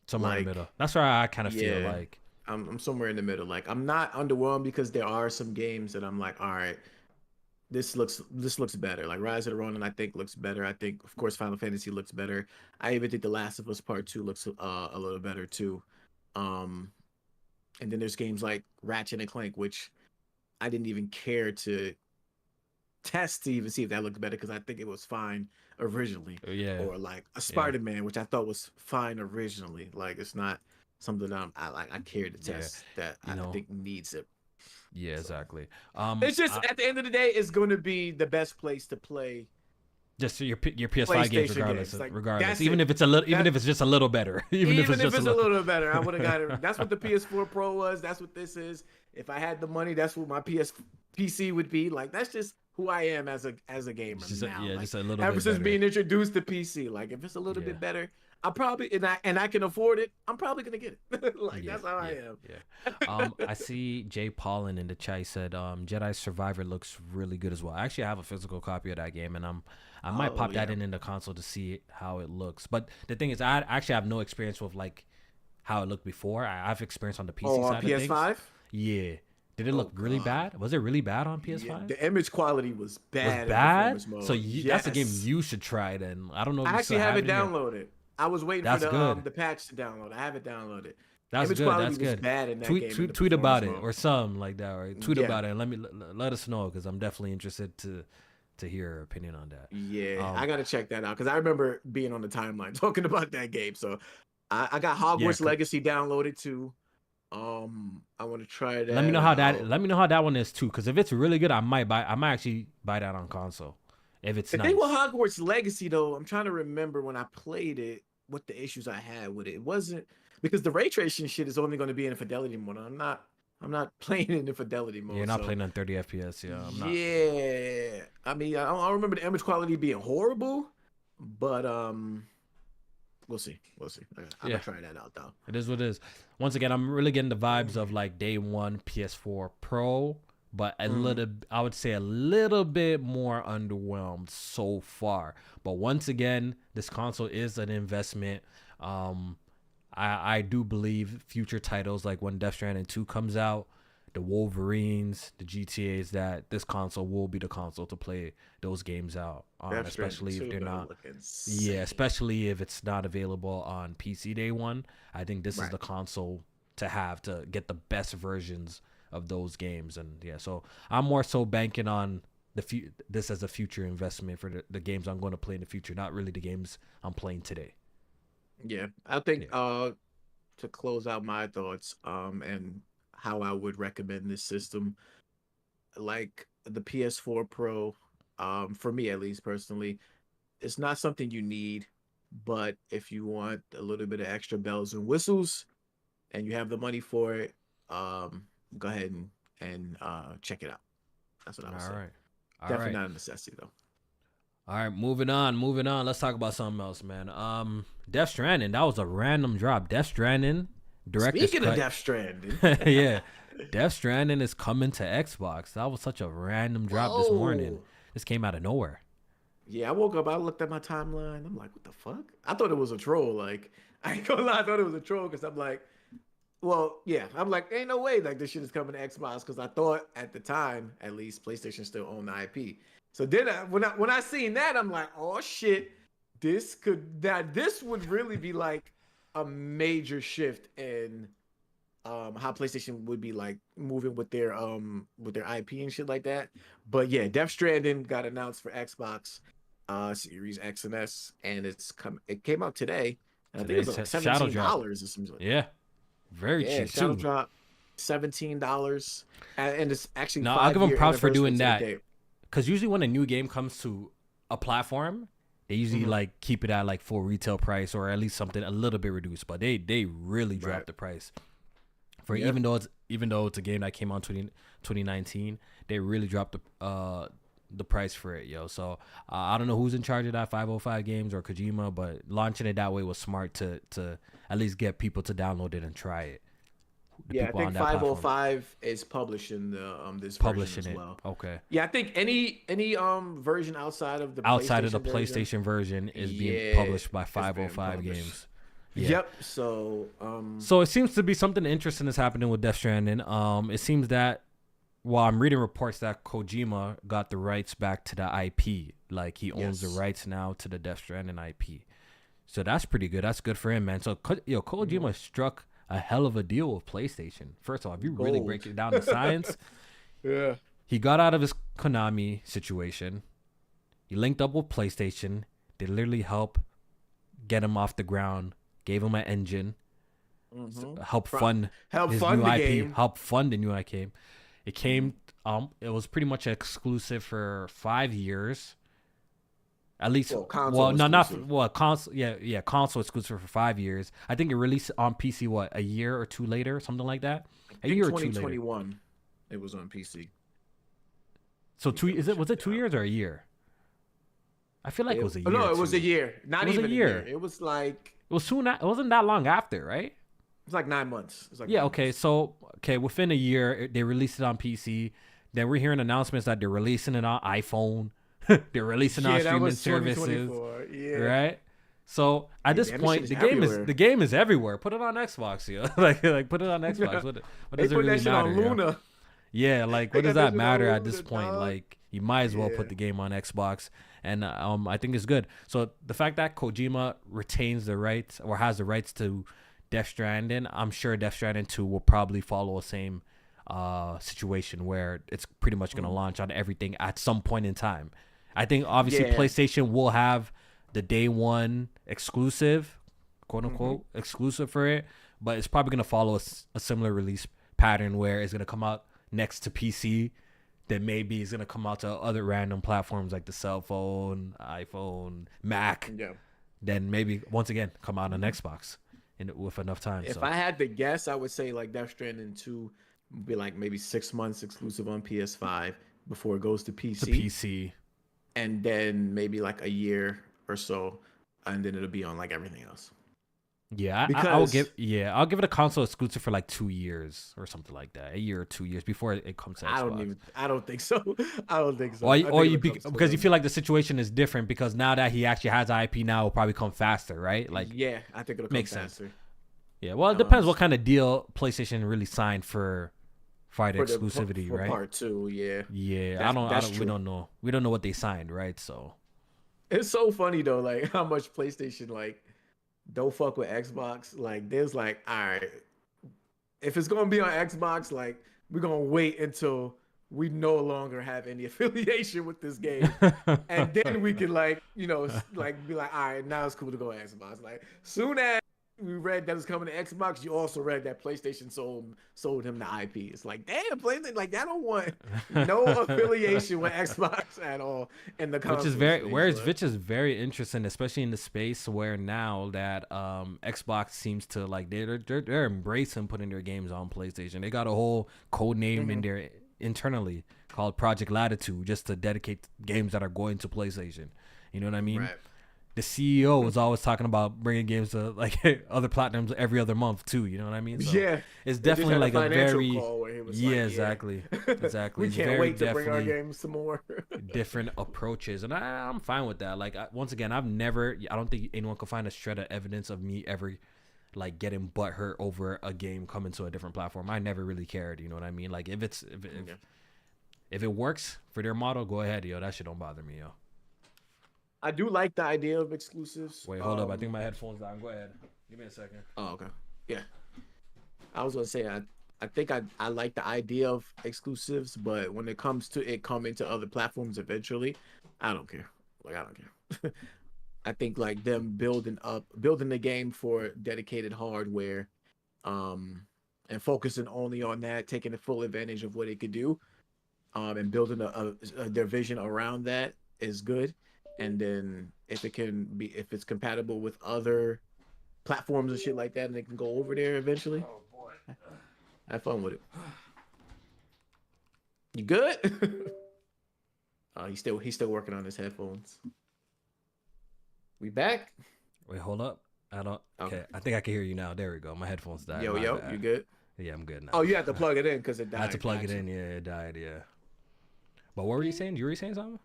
Speaker 2: Somewhere in the middle. That's where I kind of feel like
Speaker 1: I'm somewhere in the middle. Like I'm not underwhelmed, because there are some games that I'm like, all right, this looks better. Like Rise of the Rōnin, I think looks better. I think of course Final Fantasy looks better. I even think The Last of Us Part 2 looks a little better too. And then there's games like Ratchet and Clank, which I didn't even care to test to even see if that looked better because I think it was fine originally.
Speaker 2: Yeah.
Speaker 1: Or like a Spider-Man, which I thought was fine originally. Like it's not something I care to test that I think needs it.
Speaker 2: Yeah, exactly.
Speaker 1: It's just at the end of the day, it's going to be the best place to play.
Speaker 2: Just your PS5 games, regardless.
Speaker 1: Like,
Speaker 2: regardless, even if it's even if it's just a little better.
Speaker 1: Even if it's a little better, I would have got it. That's what the PS4 Pro was. That's what this is. If I had the money, that's what my PC would be. Like that's just who I am as a gamer now.
Speaker 2: Yeah,
Speaker 1: like,
Speaker 2: just a little.
Speaker 1: Ever
Speaker 2: bit
Speaker 1: since
Speaker 2: better.
Speaker 1: being introduced to PC, like if it's a little bit better, I probably and I can afford it. I'm probably gonna get it. Like that's how I am.
Speaker 2: Yeah. I see Jay Paulin in the chat. He said Jedi Survivor looks really good as well. I actually have a physical copy of that game, and I might pop that in the console to see how it looks. But the thing is, I actually have no experience with like how it looked before. I've experienced on the PC side
Speaker 1: PS5?
Speaker 2: of things. Yeah. Did it look really bad? Was it really bad on PS5?
Speaker 1: Yeah, the image quality was bad.
Speaker 2: Was bad? So that's a game you should try then. I don't know if
Speaker 1: I actually have it downloaded. I was waiting for the patch to download. I have it downloaded.
Speaker 2: That's
Speaker 1: image
Speaker 2: good.
Speaker 1: quality
Speaker 2: That's
Speaker 1: was
Speaker 2: good.
Speaker 1: bad in that
Speaker 2: game. Tweet about it or something like that, right? Tweet about it and let us know because I'm definitely interested to hear your opinion on that.
Speaker 1: Yeah, I gotta check that out because I remember being on the timeline talking about that game. So I got Hogwarts Legacy downloaded too. I want to try that.
Speaker 2: Let me know how that one is too. Because if it's really good, I might actually buy that on console. If it's
Speaker 1: the thing with Hogwarts Legacy though, I'm trying to remember when I played it, what the issues I had with it. It wasn't because the ray tracing shit is only going to be in fidelity mode. I'm not playing in the fidelity mode.
Speaker 2: You're not playing on 30 FPS. Yeah, I'm not.
Speaker 1: Yeah, I mean, I don't remember the image quality being horrible, but we'll see. I'm gonna try that out though.
Speaker 2: It is what it is. Once again, I'm really getting the vibes of like day one PS4 Pro, but I would say a little bit more underwhelmed so far. But once again, this console is an investment. I do believe future titles like when Death Stranding 2 comes out, the Wolverines, the GTAs, that this console will be the console to play those games out on, especially if they're not. Yeah, especially if it's not available on PC day one. I think this is the console to have to get the best versions of those games, and so I'm more so banking on this as a future investment for the games I'm going to play in the future, not really the games I'm playing today.
Speaker 1: Yeah, I think to close out my thoughts, and how I would recommend this system, like the PS4 Pro, for me at least personally, it's not something you need, but if you want a little bit of extra bells and whistles, and you have the money for it, go ahead and check it out. That's what I would say. Definitely not a necessity though.
Speaker 2: All right, moving on. Let's talk about something else, man. Death Stranding, that was a random drop. Death Stranding, director's
Speaker 1: Speaking of Death Stranding.
Speaker 2: yeah. Death Stranding is coming to Xbox. That was such a random drop this morning. This came out of nowhere.
Speaker 1: Yeah, I woke up, I looked at my timeline. I'm like, what the fuck? I thought it was a troll. Like, I ain't gonna lie, I thought it was a troll because I'm like, well, yeah. I'm like, ain't no way like this shit is coming to Xbox because I thought at the time, at least, PlayStation still owned the IP. So then when I seen that, I'm like, oh shit, this would really be like a major shift in how PlayStation would be like moving with their IP and shit like that. But yeah, Death Stranding got announced for Xbox Series X and S, and it came out today. And I think it was like $17 or something.
Speaker 2: Yeah. Very cheap
Speaker 1: Shadow
Speaker 2: too.
Speaker 1: Drop, $17, and it's actually.
Speaker 2: No, I'll give them props for doing that. Because usually when a new game comes to a platform, they usually like keep it at like full retail price or at least something a little bit reduced. But they really dropped the price for even though it's a game that came out 2019. They really dropped the price for it, yo. So I don't know who's in charge of that 505 Games or Kojima, but launching it that way was smart to at least get people to download it and try it.
Speaker 1: I think 505 is publishing this version as well.
Speaker 2: Okay.
Speaker 1: Yeah, I think any version outside of the
Speaker 2: PlayStation version is being published by 505 Games. Yeah.
Speaker 1: Yep. So
Speaker 2: so it seems to be something interesting is happening with Death Stranding. It seems that I'm reading reports that Kojima got the rights back to the IP. Like he owns the rights now to the Death Stranding IP. So that's pretty good. That's good for him, man. So Kojima struck a hell of a deal with PlayStation. First of all, if you really break it down to science, he got out of his Konami situation. He linked up with PlayStation. They literally helped get him off the ground, gave him an engine, help fund his new IP,
Speaker 1: game.
Speaker 2: help fund the new IP. It came. It was pretty much exclusive for 5 years. At least, console exclusive for 5 years. I think it released on PC a year or two later, something like that. A year or two later.
Speaker 1: 2021, it was on PC.
Speaker 2: So was it 2 years or a year? I feel like it was a year.
Speaker 1: No, it was a year. Not even a year. It was like
Speaker 2: it was soon. It wasn't that long after, right?
Speaker 1: It was like 9 months.
Speaker 2: Okay. So within a year, they released it on PC. Then we're hearing announcements that they're releasing it on iPhone. They're releasing on streaming services, right? So at this point, the game is everywhere. Put it on Xbox, like put it on Xbox. What does it really matter? On Luna. Yeah, like what does that matter at this point? Like you might as well put the game on Xbox, and I think it's good. So the fact that Kojima retains the rights or has the rights to Death Stranding, I'm sure Death Stranding 2 will probably follow the same situation where it's pretty much going to launch on everything at some point in time. I think obviously PlayStation will have the day one exclusive, quote unquote, exclusive for it, but it's probably going to follow a similar release pattern where it's going to come out next to PC, then maybe it's going to come out to other random platforms like the cell phone, iPhone, Mac. Yeah. Then maybe once again come out on Xbox with enough time.
Speaker 1: If I had to guess, I would say like Death Stranding 2 would be like maybe 6 months exclusive on PS5 before it goes to PC. And then maybe like a year or so, and then it'll be on like everything else.
Speaker 2: Yeah, I'll give it a console exclusive for like 2 years or something like that, a year or 2 years before it comes to Xbox.
Speaker 1: I don't think so.
Speaker 2: Because you feel like the situation is different because now that he actually has IP, now it'll probably come faster, right? Like
Speaker 1: yeah, I think it'll come faster. Sense.
Speaker 2: Yeah, well, it depends what kind of deal PlayStation really signed for the exclusivity, right?
Speaker 1: Part 2, yeah.
Speaker 2: Yeah, we don't know. We don't know what they signed, right? So
Speaker 1: it's so funny though, like how much PlayStation like don't fuck with Xbox. Like there's like, all right, if it's gonna be on Xbox, like we're gonna wait until we no longer have any affiliation with this game, and then we can like like be like, all right, now it's cool to go on Xbox. Like soon as we read that it's coming to Xbox, you also read that PlayStation sold him the IP. It's like, damn, PlayStation, like I don't want no affiliation with Xbox at all in the console.
Speaker 2: Which is very interesting, especially in the space where now that Xbox seems to like they're embracing putting their games on PlayStation. They got a whole code name in there internally called Project Latitude just to dedicate games that are going to PlayStation. You know what I mean?
Speaker 1: Right.
Speaker 2: The CEO was always talking about bringing games to like other platforms every other month too. You know what I mean? So
Speaker 1: yeah,
Speaker 2: it's definitely like a very
Speaker 1: exactly.
Speaker 2: We
Speaker 1: can't wait to bring our games some more.
Speaker 2: Different approaches, and I'm fine with that. Like once again, I don't think anyone can find a shred of evidence of me ever like getting butthurt over a game coming to a different platform. I never really cared. You know what I mean? Like if it works for their model, go ahead, yo. That shit don't bother me, yo.
Speaker 1: I do like the idea of exclusives.
Speaker 2: Wait, hold up. I think my headphones down. Go ahead. Give me a second.
Speaker 1: Oh, okay. Yeah. I was going to say, I think I like the idea of exclusives, but when it comes to it coming to other platforms eventually, I don't care. Like, I don't care. I think like them building the game for dedicated hardware, and focusing only on that, taking the full advantage of what it could do, and building their vision around that is good. And then if it's compatible with other platforms and shit like that, and they can go over there eventually. Oh boy, have fun with it. You good? He's still working on his headphones. We back?
Speaker 2: Wait, hold up. I don't. Okay, I think I can hear you now. There we go. My headphones died.
Speaker 1: Yo, you good?
Speaker 2: Yeah, I'm good now.
Speaker 1: Oh, you had to plug it in because it died.
Speaker 2: I had to plug it in. Yeah, it died. Yeah. But what were you saying? You were saying something?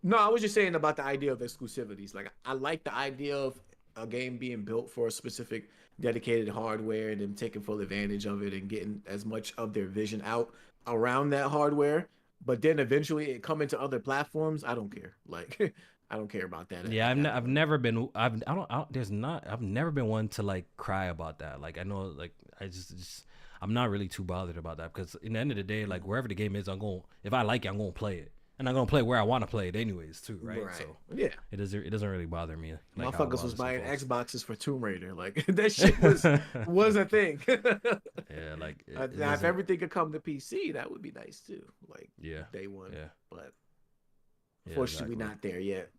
Speaker 1: No, I was just saying about the idea of exclusivities. Like, I like the idea of a game being built for a specific dedicated hardware and them taking full advantage of it and getting as much of their vision out around that hardware. But then eventually it come into other platforms. I don't care. Like, I don't care about that.
Speaker 2: Yeah, I've never been. I've never been one to like cry about that. Like, I know, like, I'm I'm not really too bothered about that because in the end of the day, like wherever the game is, if I like it, I'm gonna play it, and I'm gonna play where I want to play it anyways too, right? So
Speaker 1: yeah,
Speaker 2: it doesn't really bother me. Like
Speaker 1: motherfuckers was buying Xboxes for Tomb Raider, like that shit was a thing.
Speaker 2: Yeah, like
Speaker 1: now if everything could come to PC, that would be nice too. Like day one, but unfortunately, we're not there yet.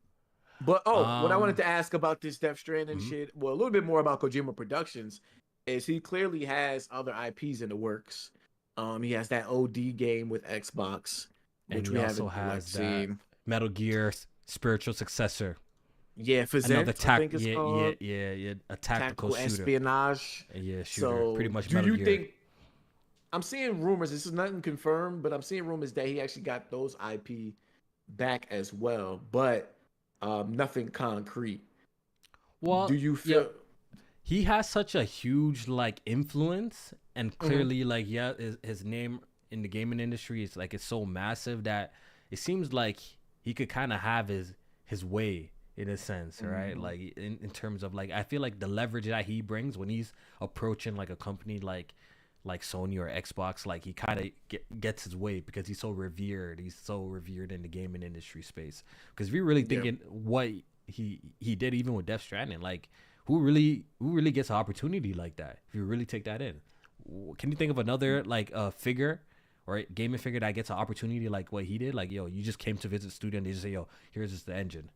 Speaker 1: But what I wanted to ask about this Death Stranding shit, well, a little bit more about Kojima Productions, is he clearly has other IPs in the works. He has that OD game with Xbox, which we also has seen.
Speaker 2: Metal Gear spiritual successor.
Speaker 1: Yeah, for
Speaker 2: another
Speaker 1: I think it's called.
Speaker 2: A tactical shooter.
Speaker 1: Espionage.
Speaker 2: Yeah, shooter.
Speaker 1: So
Speaker 2: pretty much.
Speaker 1: Do you think? I'm seeing rumors. This is nothing confirmed, but I'm seeing rumors that he actually got those IP back as well, but nothing concrete.
Speaker 2: Well,
Speaker 1: do you feel
Speaker 2: he has such a huge like influence, and clearly like his name in the gaming industry is like it's so massive that it seems like he could kind of have his way in a sense, right? Like in terms of like I feel like the leverage that he brings when he's approaching like a company like Sony or Xbox, like he kind of gets his way because he's so revered. He's so revered in the gaming industry space. Because if you're really thinking what he did even with Death Stranding, like who really gets an opportunity like that? If you really take that in, can you think of another like figure or gaming figure that gets an opportunity like what he did? Like, yo, you just came to visit the studio and they just say, yo, here's just the engine.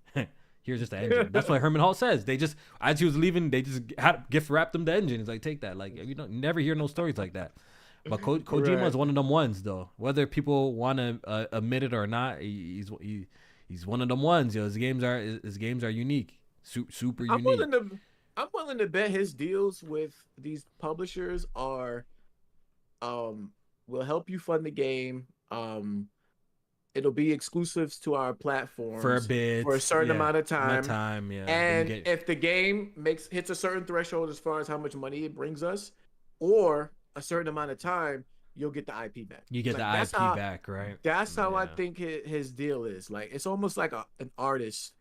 Speaker 2: Here's just the engine. That's what Herman Hall says. They just, as he was leaving, they just had gift wrapped him the engine. He's like, take that. Like, you don't never hear no stories like that. But Kojima is one of them ones, though. Whether people want to admit it or not, he's one of them ones. Yo, his games are unique, super unique.
Speaker 1: I'm willing to bet his deals with these publishers are, will help you fund the game. It'll be exclusives to our platforms
Speaker 2: for a bit,
Speaker 1: for a certain amount of time. And if the game hits a certain threshold as far as how much money it brings us, or a certain amount of time, you'll get the IP back.
Speaker 2: You get the IP back, right?
Speaker 1: That's how I think his deal is. Like it's almost like an artist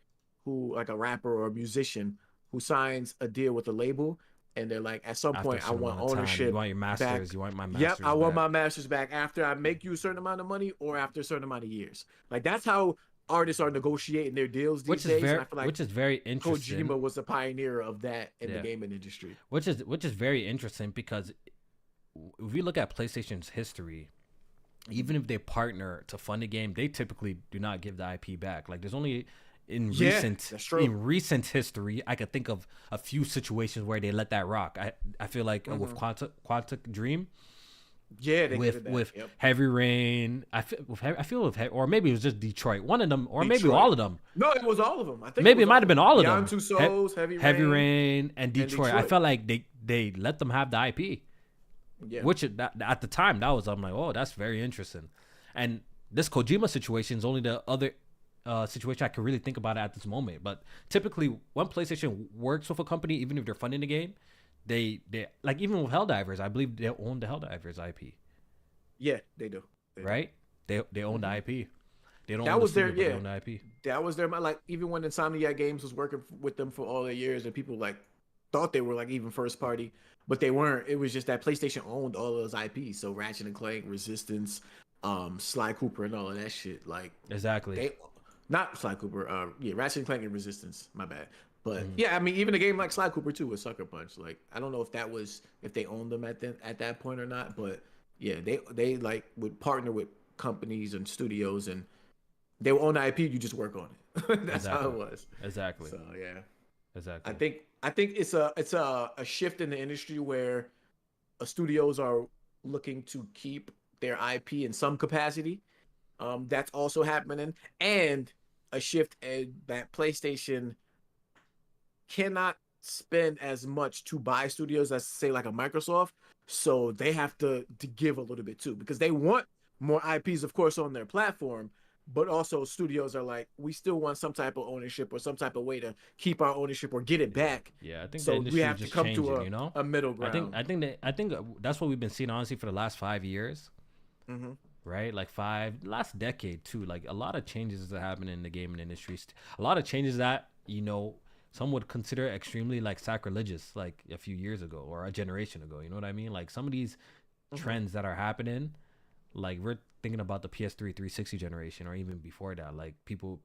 Speaker 1: who, like a rapper or a musician who signs a deal with a label. And they're like, at some point, I want ownership.
Speaker 2: You want your masters.
Speaker 1: Back.
Speaker 2: You want my masters.
Speaker 1: Yep, I want my masters back after I make you a certain amount of money or after a certain amount of years. Like that's how artists are negotiating their deals these days.
Speaker 2: And I feel like which is very interesting.
Speaker 1: Kojima was a pioneer of that in the gaming industry.
Speaker 2: Which is very interesting because if we look at PlayStation's history, even if they partner to fund a game, they typically do not give the IP back. Like there's only in recent history, I could think of a few situations where they let that rock. I feel like with Quantic Dream,
Speaker 1: they
Speaker 2: with Heavy Rain. I feel with or maybe it was just Detroit. One of them, or maybe all of them.
Speaker 1: No, it was all of them. I think
Speaker 2: maybe it might have been all of them.
Speaker 1: Beyond Two Souls, Heavy
Speaker 2: Rain, and Detroit. I felt like they let them have the IP. Yeah. Which at the time I'm like, oh, that's very interesting. And this Kojima situation is only the other situation I could really think about at this moment. But typically when PlayStation works with a company, even if they're funding the game, they like even with Helldivers, I believe they own the Helldivers IP.
Speaker 1: Yeah, they do.
Speaker 2: Right? They own the IP. They don't.
Speaker 1: That was their
Speaker 2: they own the IP.
Speaker 1: That was their like even when Insomniac Games was working with them for all the years, and people like thought they were like even first party, but they weren't. It was just that PlayStation owned all those IPs. So Ratchet and Clank, Resistance, Sly Cooper, and all of that shit. Like
Speaker 2: exactly.
Speaker 1: Not Sly Cooper. Ratchet and Clank and Resistance. My bad. But I mean, even a game like Sly Cooper 2 with Sucker Punch. Like, I don't know if they owned them at that point or not. But yeah, they like would partner with companies and studios, and they would own the IP. You just work on it. That's how it was.
Speaker 2: Exactly.
Speaker 1: So yeah.
Speaker 2: Exactly.
Speaker 1: I think it's a shift in the industry where studios are looking to keep their IP in some capacity. That's also happening, and a shift in that PlayStation cannot spend as much to buy studios as say like a Microsoft, so they have to give a little bit too because they want more IPs, of course, on their platform, but also studios are like, we still want some type of ownership or some type of way to keep our ownership or get it back.
Speaker 2: Yeah, I think
Speaker 1: so we have to come to a middle ground.
Speaker 2: I think that's what we've been seeing honestly for the last 5 years. Mm-hmm. Right, like last decade too. Like a lot of changes that happen in the gaming industry. A lot of changes that some would consider extremely like sacrilegious, like a few years ago or a generation ago. You know what I mean? Like some of these trends that are happening. Like we're thinking about the PS3 360 generation, or even before that. Like people,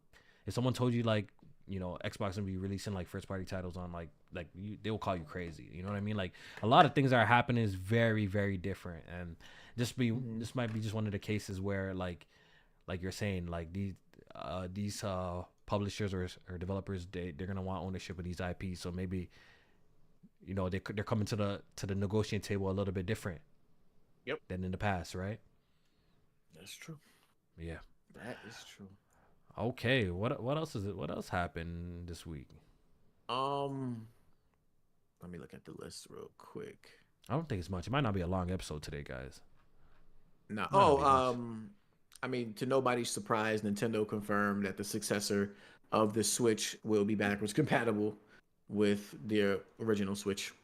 Speaker 2: if someone told you like, you know, Xbox gonna be releasing like first party titles on they will call you crazy. You know what I mean? Like a lot of things that are happening is very, very different, and this might be just one of the cases where like you're saying, like these publishers or developers, they're gonna want ownership of these IPs. So maybe, you know, they're coming to the negotiating table a little bit different.
Speaker 1: Yep.
Speaker 2: Than in the past, right?
Speaker 1: That's true.
Speaker 2: Yeah.
Speaker 1: That is true.
Speaker 2: Okay. What else is it? What else happened this week?
Speaker 1: Let me look at the list real quick.
Speaker 2: I don't think it's much. It might not be a long episode today, guys.
Speaker 1: No. I mean, to nobody's surprise, Nintendo confirmed that the successor of the Switch will be backwards compatible with their original Switch.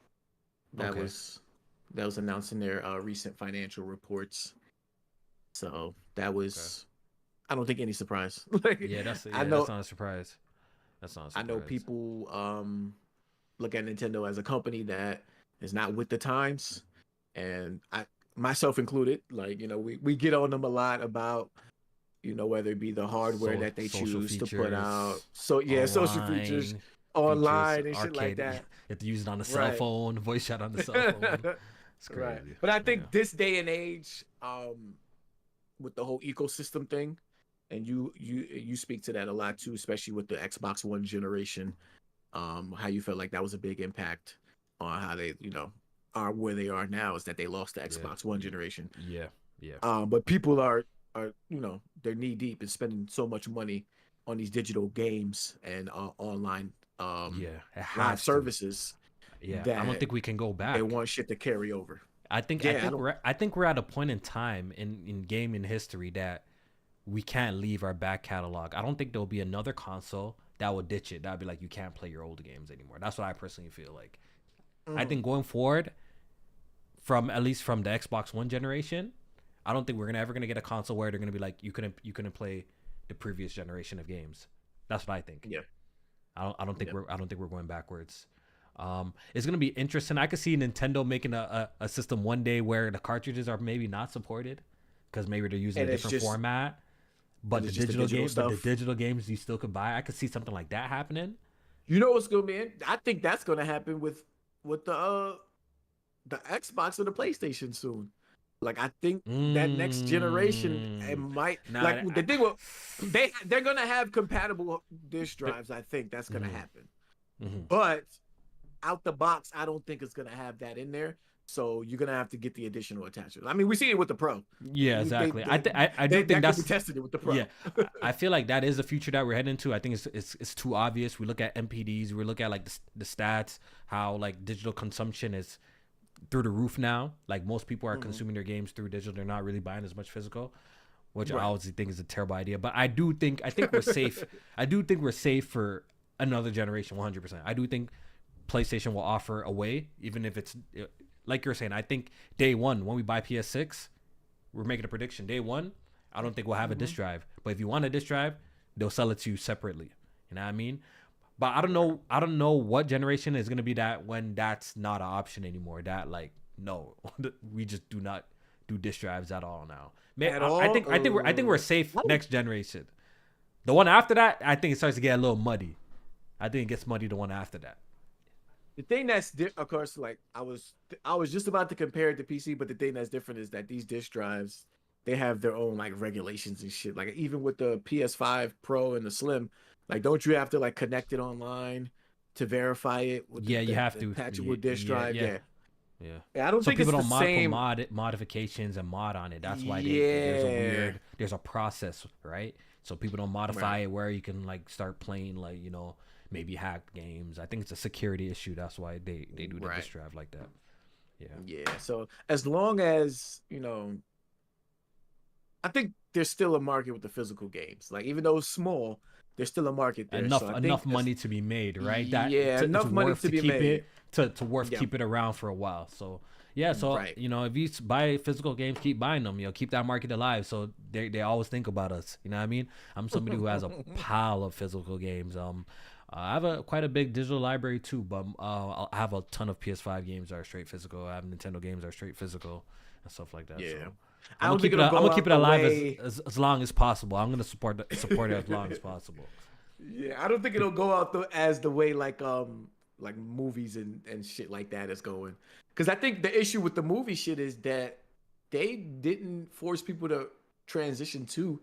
Speaker 1: That was announced in their recent financial reports. So that was, I don't think any surprise.
Speaker 2: That's not a surprise. That's not a surprise.
Speaker 1: I know people look at Nintendo as a company that is not with the times, and I, myself included, like, you know, we get on them a lot about, you know, whether it be the hardware that they choose to put out. So yeah, social features, online and shit like that.
Speaker 2: You have to use it on the cell phone, voice chat on the cell phone. It's crazy.
Speaker 1: Right. But I think this day and age, with the whole ecosystem thing, and you speak to that a lot too, especially with the Xbox One generation, how you felt like that was a big impact on how they, you know, are where they are now, is that they lost the Xbox One generation.
Speaker 2: Yeah.
Speaker 1: But people are, you know, they're knee deep in spending so much money on these digital games and online live services.
Speaker 2: Yeah, I don't think we can go back.
Speaker 1: They want shit to carry over.
Speaker 2: I think we're at a point in time in gaming history that we can't leave our back catalog. I don't think there'll be another console that would ditch it. That'd be like, you can't play your old games anymore. That's what I personally feel like. I think going forward, at least from the Xbox One generation, I don't think we're ever gonna get a console where they're gonna be like, you couldn't play the previous generation of games. That's what I think.
Speaker 1: Yeah.
Speaker 2: I don't think we're going backwards. It's gonna be interesting. I could see Nintendo making a system one day where the cartridges are maybe not supported because maybe they're using a different format. But the digital games you still could buy. I could see something like that happening.
Speaker 1: You know what's gonna be? I think that's gonna happen with the Xbox or the PlayStation soon. Like, I think that next generation, it might the thing with they're gonna have compatible disk drives. I think that's gonna happen. But out the box, I don't think it's gonna have that in there. So you're gonna have to get the additional attachments. I mean, we see it with the Pro.
Speaker 2: Yeah, exactly. I do think that's
Speaker 1: tested it with the Pro.
Speaker 2: Yeah, I feel like that is the future that we're heading to. I think it's too obvious. We look at MPDs, we look at like the stats, how like digital consumption is through the roof now. Like most people are consuming their games through digital. They're not really buying as much physical, which I always think is a terrible idea. But I think we're safe. I do think we're safe for another generation, 100%. I do think PlayStation will offer a way, even if it's like you're saying. I think day one when we buy PS6, we're making a prediction. Day one, I don't think we'll have a disc drive. But if you want a disc drive, they'll sell it to you separately. You know what I mean? But I don't know what generation is gonna be that when that's not an option anymore. That like, no, we just do not do disc drives at all now. I think we're safe next generation. The one after that, I think it starts to get a little muddy. I think it gets muddy the one after that.
Speaker 1: The thing that's of course, like I was just about to compare it to PC, but the thing that's different is that these disc drives, they have their own like regulations and shit. Like even with the PS5 Pro and the Slim, like don't you have to like connect it online to verify it? With
Speaker 2: you have to
Speaker 1: patch it with disc drive. Yeah.
Speaker 2: I
Speaker 1: don't think
Speaker 2: people
Speaker 1: it's the same.
Speaker 2: Put modifications and mod on it. That's why there's a process, right? So people don't modify it where you can like start playing like, you know, maybe hacked games. I think it's a security issue. That's why they do the disc drive like that. Yeah.
Speaker 1: So as long as, you know, I think there's still a market with the physical games. Like even though it's small, there's still a market there.
Speaker 2: Enough money to be made, right?
Speaker 1: Enough money to be made.
Speaker 2: Keep it around for a while. So you know, if you buy physical games, keep buying them. You know, keep that market alive. So they always think about us. You know what I mean? I'm somebody who has a pile of physical games. I have quite a big digital library too, but I have a ton of PS5 games that are straight physical. I have Nintendo games that are straight physical. and stuff like that.
Speaker 1: Yeah.
Speaker 2: So
Speaker 1: I'm
Speaker 2: I'm gonna keep it alive as long as possible. I'm gonna support it as long as possible.
Speaker 1: Yeah, I don't think it'll go out as the way like movies and shit like that is going. Because I think the issue with the movie shit is that they didn't force people to transition to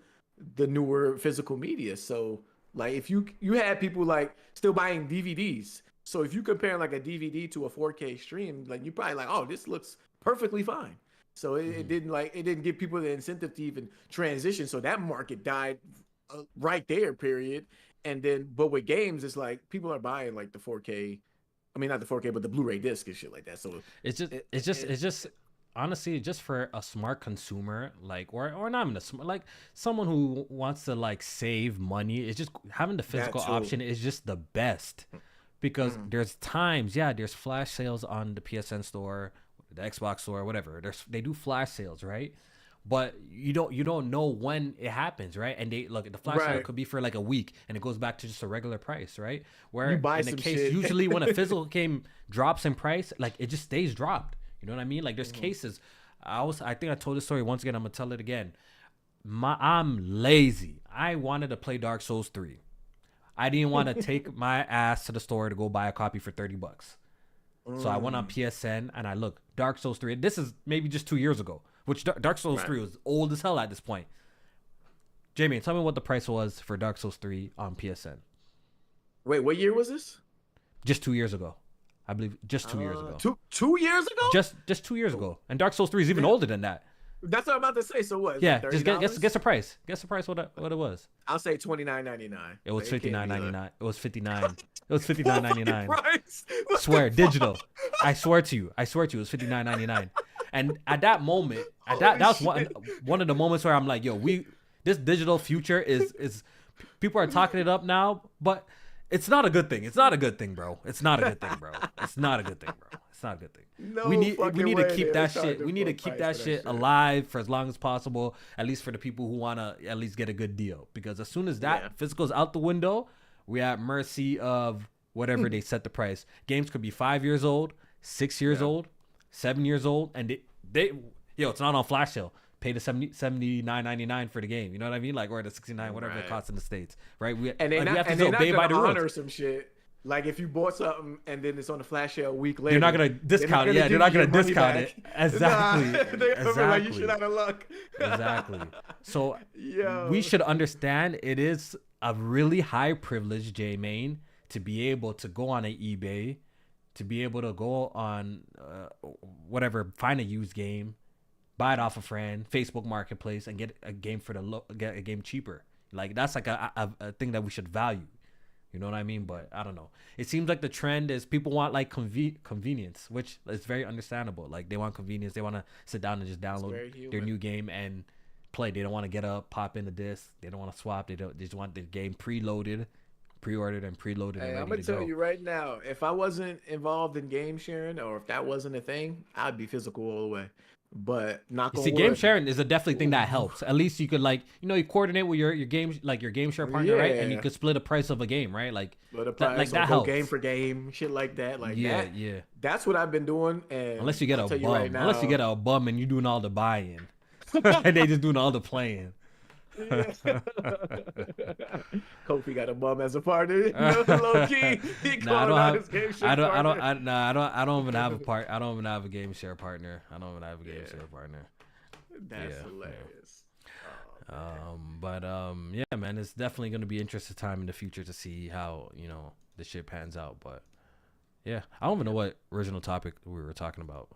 Speaker 1: the newer physical media. So like if you had people like still buying DVDs. So if you compare like a DVD to a 4K stream, like you probably like, oh, this looks perfectly fine. So it didn't give people the incentive to even transition. So that market died right there, period. And then, but with games, it's like people are buying like the 4K. I mean, not the 4K, but the Blu-ray disc and shit like that. So
Speaker 2: it's just honestly, just for a smart consumer, like or not even a smart, like someone who wants to like save money. It's just having the physical option is just the best, because there's times, there's flash sales on the PSN store, the Xbox store, whatever. They do flash sales, right? But you don't know when it happens, right? And they look, the flash sale could be for like a week, and it goes back to just a regular price, right? Where
Speaker 1: you buy
Speaker 2: in the case, usually when a physical game drops in price, like it just stays dropped. You know what I mean? Like there's cases. I think I told this story once again. I'm gonna tell it again. I'm lazy. I wanted to play Dark Souls 3. I didn't want to take my ass to the store to go buy a copy for $30. So I went on PSN and I looked, Dark Souls 3. This is maybe just 2 years ago, which Dark Souls 3 was old as hell at this point. Jamie, tell me what the price was for Dark Souls 3 on PSN.
Speaker 1: Wait, what year was this?
Speaker 2: Just 2 years ago. I believe just 2 years ago.
Speaker 1: Two years ago?
Speaker 2: Just 2 years ago. And Dark Souls 3 is even older than that.
Speaker 1: That's what I'm about to say. So what?
Speaker 2: Yeah, just guess the price. Guess the price what it was.
Speaker 1: I'll say $29.99.
Speaker 2: It was $59.99. It was $59. It was $59.99. Swear, digital. I swear to you, it was $59.99. And at that moment, that was one of the moments where I'm like, yo, this digital future is people are talking it up now, but it's not a good thing. It's not a good thing, bro. It's not a good thing, bro. It's not a good thing, bro. It's not a good thing.
Speaker 1: No,
Speaker 2: we need to keep that shit. We need to keep that shit alive for as long as possible, at least for the people who want to at least get a good deal. Because as soon as that physical's out the window, we're at mercy of whatever they set the price. Games could be 5 years old, 6 years old, 7 years old, and it's not on flash sale. Pay the $79.99 for the game. You know what I mean? Like, or the $69, whatever it costs in the States, right? We have to obey by the rules.
Speaker 1: Or some shit. Like if you bought something and then it's on the flash sale a week later,
Speaker 2: they're not gonna discount it. Yeah, they're not gonna discount it. Exactly.
Speaker 1: Exactly. Like, you should have a luck.
Speaker 2: Exactly. So we should understand it is a really high privilege, J-Main, to be able to go on an eBay, to be able to go on whatever, find a used game, buy it off a friend, Facebook Marketplace, and get a game get a game cheaper. Like that's like a thing that we should value. You know what I mean? But I don't know. It seems like the trend is people want like convenience, which is very understandable. Like they want convenience. They want to sit down and just download their new game and play. They don't want to get up, pop in the disc. They don't want to swap. They just want the game preloaded, pre-ordered and preloaded.
Speaker 1: Hey,
Speaker 2: and
Speaker 1: I'm gonna tell you right now, if I wasn't involved in game sharing or if that wasn't a thing, I'd be physical all the way. But not gonna
Speaker 2: game sharing is a definitely thing that helps. At least you could you coordinate with your game, like your game share partner, right? And you could split the price of a game, right? Like
Speaker 1: that helps. Game for game, shit like that. Like that's what I've been doing. And
Speaker 2: unless you get a bum, unless you get a bum and you doing all the buying, and they just doing all the playing.
Speaker 1: Kofi got a bum as a partner. Low key.
Speaker 2: I don't even have a game share partner.
Speaker 1: That's hilarious.
Speaker 2: But man, it's definitely going to be interesting time in the future to see how the shit pans out. But yeah, I don't even know what original topic we were talking about.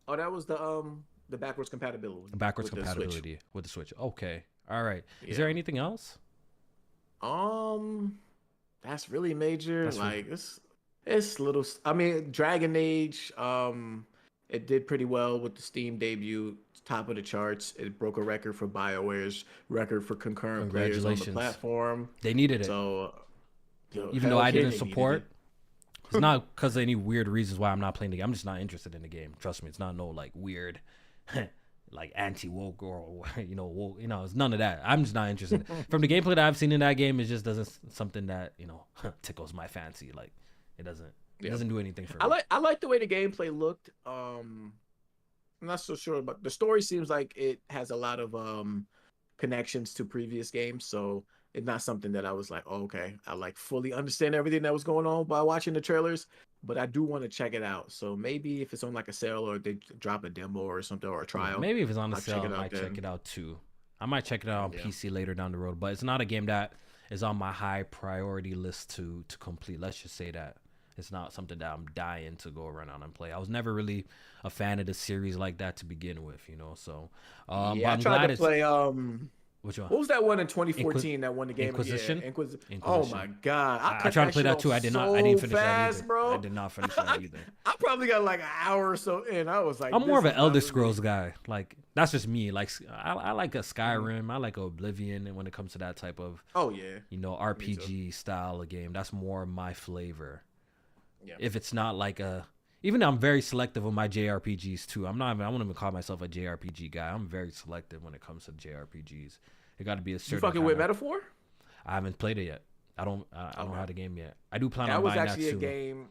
Speaker 1: Oh, that was the backwards compatibility.
Speaker 2: Compatibility with the Switch. Okay. All right. Is there anything else?
Speaker 1: That's really major. It's little. I mean, Dragon Age. It did pretty well with the Steam debut, top of the charts. It broke a record for BioWare's record for concurrent players on the platform.
Speaker 2: They needed it.
Speaker 1: So,
Speaker 2: even though I didn't support, it's not because of any weird reasons why I'm not playing the game. I'm just not interested in the game. Trust me, it's not no like weird. Like anti-woke or woke, it's none of that. I'm just not interested. From the gameplay that I've seen in that game, it just doesn't something that tickles my fancy. Like it doesn't do anything for me.
Speaker 1: I like the way the gameplay looked. I'm not so sure, but the story seems like it has a lot of connections to previous games, so it's not something that I was like, oh, okay, I like fully understand everything that was going on by watching the trailers, but I do want to check it out. So maybe if it's on like a sale or they drop a demo or something or a
Speaker 2: Yeah,
Speaker 1: trial,
Speaker 2: maybe if it's on the
Speaker 1: I'll check
Speaker 2: sale, I
Speaker 1: it out
Speaker 2: might check
Speaker 1: then.
Speaker 2: it out too. I might check it out on
Speaker 1: Yeah.
Speaker 2: PC later down the road, but it's not a game that is on my high priority list to complete. Let's just say that it's not something that I'm dying to go around and play. I was never really a fan of the series like that to begin with, you know. So, but
Speaker 1: Yeah, I
Speaker 2: I'm
Speaker 1: tried
Speaker 2: glad
Speaker 1: to
Speaker 2: it's
Speaker 1: play
Speaker 2: which one?
Speaker 1: what was that one in 2014 that won the game?
Speaker 2: Inquisition.
Speaker 1: Yeah, Oh
Speaker 2: Inquisition.
Speaker 1: my god, I
Speaker 2: I
Speaker 1: cut
Speaker 2: tried to
Speaker 1: that
Speaker 2: play
Speaker 1: shit
Speaker 2: that
Speaker 1: off
Speaker 2: too. I did not. I
Speaker 1: so
Speaker 2: didn't finish that
Speaker 1: fast,
Speaker 2: either. I
Speaker 1: bro.
Speaker 2: did not finish that either.
Speaker 1: I probably got like an hour or so in. I was like,
Speaker 2: I'm more
Speaker 1: this
Speaker 2: of an
Speaker 1: is not
Speaker 2: Elder
Speaker 1: for me.
Speaker 2: Scrolls guy. Like that's just me. Like I like a Skyrim. I like Oblivion, and when it comes to that type of
Speaker 1: Oh yeah,
Speaker 2: RPG style of game, that's more my flavor.
Speaker 1: yeah.
Speaker 2: If it's not like even though I'm very selective with my JRPGs too. I wouldn't even call myself a JRPG guy. I'm very selective when it comes to JRPGs. It got to be a certain.
Speaker 1: You fucking with Metaphor?
Speaker 2: I haven't played it yet. I don't have the game yet. I do plan
Speaker 1: That
Speaker 2: on
Speaker 1: was
Speaker 2: buying
Speaker 1: actually
Speaker 2: that
Speaker 1: a
Speaker 2: soon.
Speaker 1: game.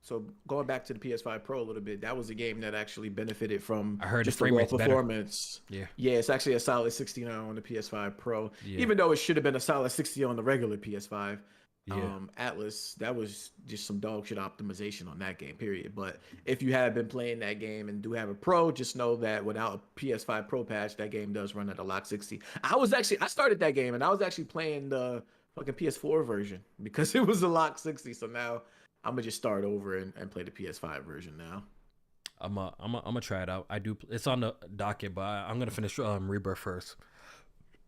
Speaker 1: So going back to the PS5 Pro a little bit, that was a game that actually benefited from
Speaker 2: I heard
Speaker 1: just
Speaker 2: the
Speaker 1: the
Speaker 2: frame
Speaker 1: raw
Speaker 2: rate's better.
Speaker 1: performance. Yeah, it's actually a solid 60 now on the PS5 Pro,
Speaker 2: Yeah.
Speaker 1: even though it should have been a solid 60 on the regular PS5.
Speaker 2: Yeah.
Speaker 1: Atlas, that was just some dog shit optimization on that game, period. But if you have been playing that game and do have a Pro, just know that without a PS5 Pro patch, that game does run at a lock 60. I started that game and I was actually playing the fucking PS4 version because it was a lock 60. So now I'm gonna just start over and play the PS5 version now.
Speaker 2: I'm gonna try it out. It's on the docket, but I'm gonna finish Rebirth first.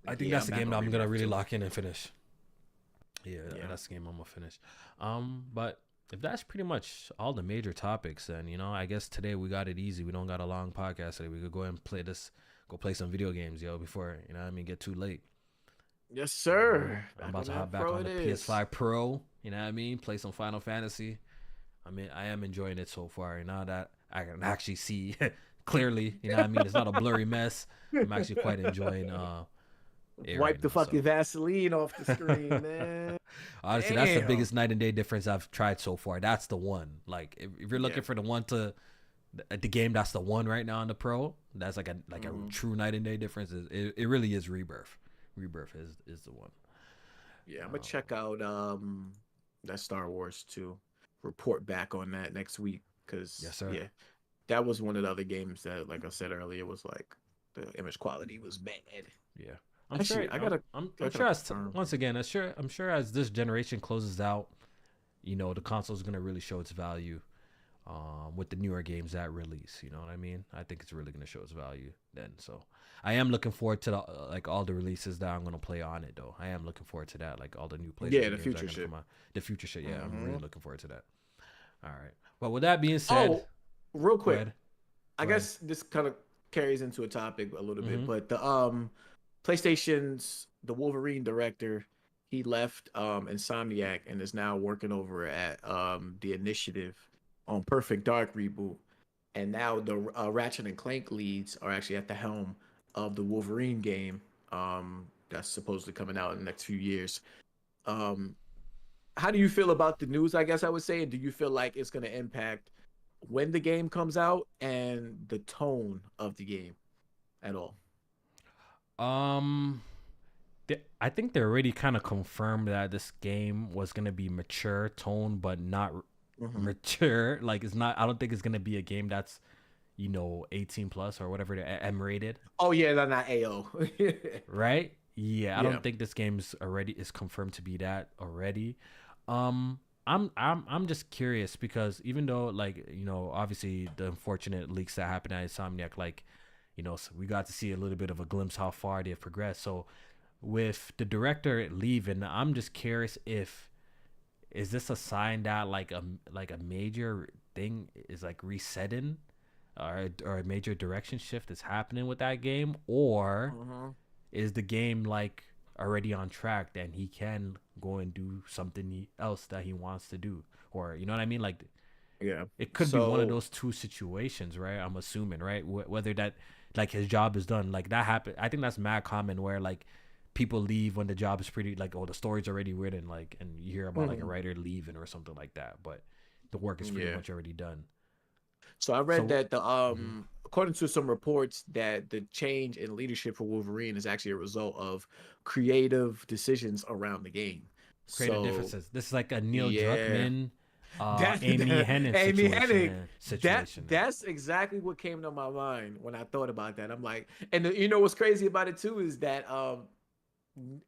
Speaker 2: I think that's the game that I'm gonna really lock in and finish. Yeah, that's the game I'm gonna finish. But if that's pretty much all the major topics, then I guess today we got it easy. We don't got a long podcast today. We could go ahead and go play some video games, before get too late.
Speaker 1: Yes, sir.
Speaker 2: I'm about to hop back on the PS5 Pro. Play some Final Fantasy. I am enjoying it so far. Now that I can actually see clearly, it's not a blurry mess. I'm actually quite enjoying
Speaker 1: Wipe the fucking Vaseline off the screen, man.
Speaker 2: Honestly, that's the biggest night and day difference I've tried so far. That's the one. Like, if you're looking for the game that's the one right now on the Pro, that's like a true night and day difference. It really is Rebirth. Rebirth is the one.
Speaker 1: Yeah, I'm gonna check out that Star Wars too. Report back on that next week because that was one of the other games that, like I said earlier, was like the image quality was bad.
Speaker 2: Yeah.
Speaker 1: I'm sure
Speaker 2: as this generation closes out, the console is gonna really show its value, with the newer games that release. You know what I mean? I think it's really gonna show its value then. So I am looking forward to all the releases that I'm gonna play on it though. I am looking forward to that, like all the new PlayStation games.
Speaker 1: The future shit.
Speaker 2: The future shit. Yeah, I'm really looking forward to that. All right. Well, with that being said,
Speaker 1: real quick, I guess this kind of carries into a topic a little bit, but the PlayStation's the Wolverine director, he left Insomniac and is now working over at the Initiative on Perfect Dark reboot, and now the Ratchet and Clank leads are actually at the helm of the Wolverine game that's supposedly coming out in the next few years. How do you feel about the news? I guess I would say, and do you feel like it's going to impact when the game comes out and the tone of the game at all?
Speaker 2: I think they already kind of confirmed that this game was gonna be mature tone, but not mature. Like it's not. I don't think it's gonna be a game that's 18 plus or whatever the M rated.
Speaker 1: Oh yeah, they're not AO.
Speaker 2: Right? Yeah, I don't think this game's is confirmed to be that already. I'm just curious because even though obviously the unfortunate leaks that happened at Insomniac, so we got to see a little bit of a glimpse how far they've progressed. So with the director leaving, I'm just curious is this a sign that like a major thing is like resetting or a major direction shift is happening with that game, or is the game like already on track and he can go and do something else that he wants to do, or you know what I mean? Like, yeah, it could be one of those two situations, right? I'm assuming, right? Whether that like his job is done, like that happened. I think that's mad common where like people leave when the job is pretty like, oh, the story's already written, like, and you hear about like a writer leaving or something like that, but the work is pretty much already done.
Speaker 1: So I read that the according to some reports, that the change in leadership for Wolverine is actually a result of creative decisions around the game.
Speaker 2: Creative
Speaker 1: So
Speaker 2: differences. This is like a Neil
Speaker 1: yeah,
Speaker 2: Druckmann,
Speaker 1: that's
Speaker 2: Amy Hennig
Speaker 1: Amy Hennig.
Speaker 2: situation.
Speaker 1: That's exactly what came to my mind when I thought about that. I'm like, and you know what's crazy about it too is that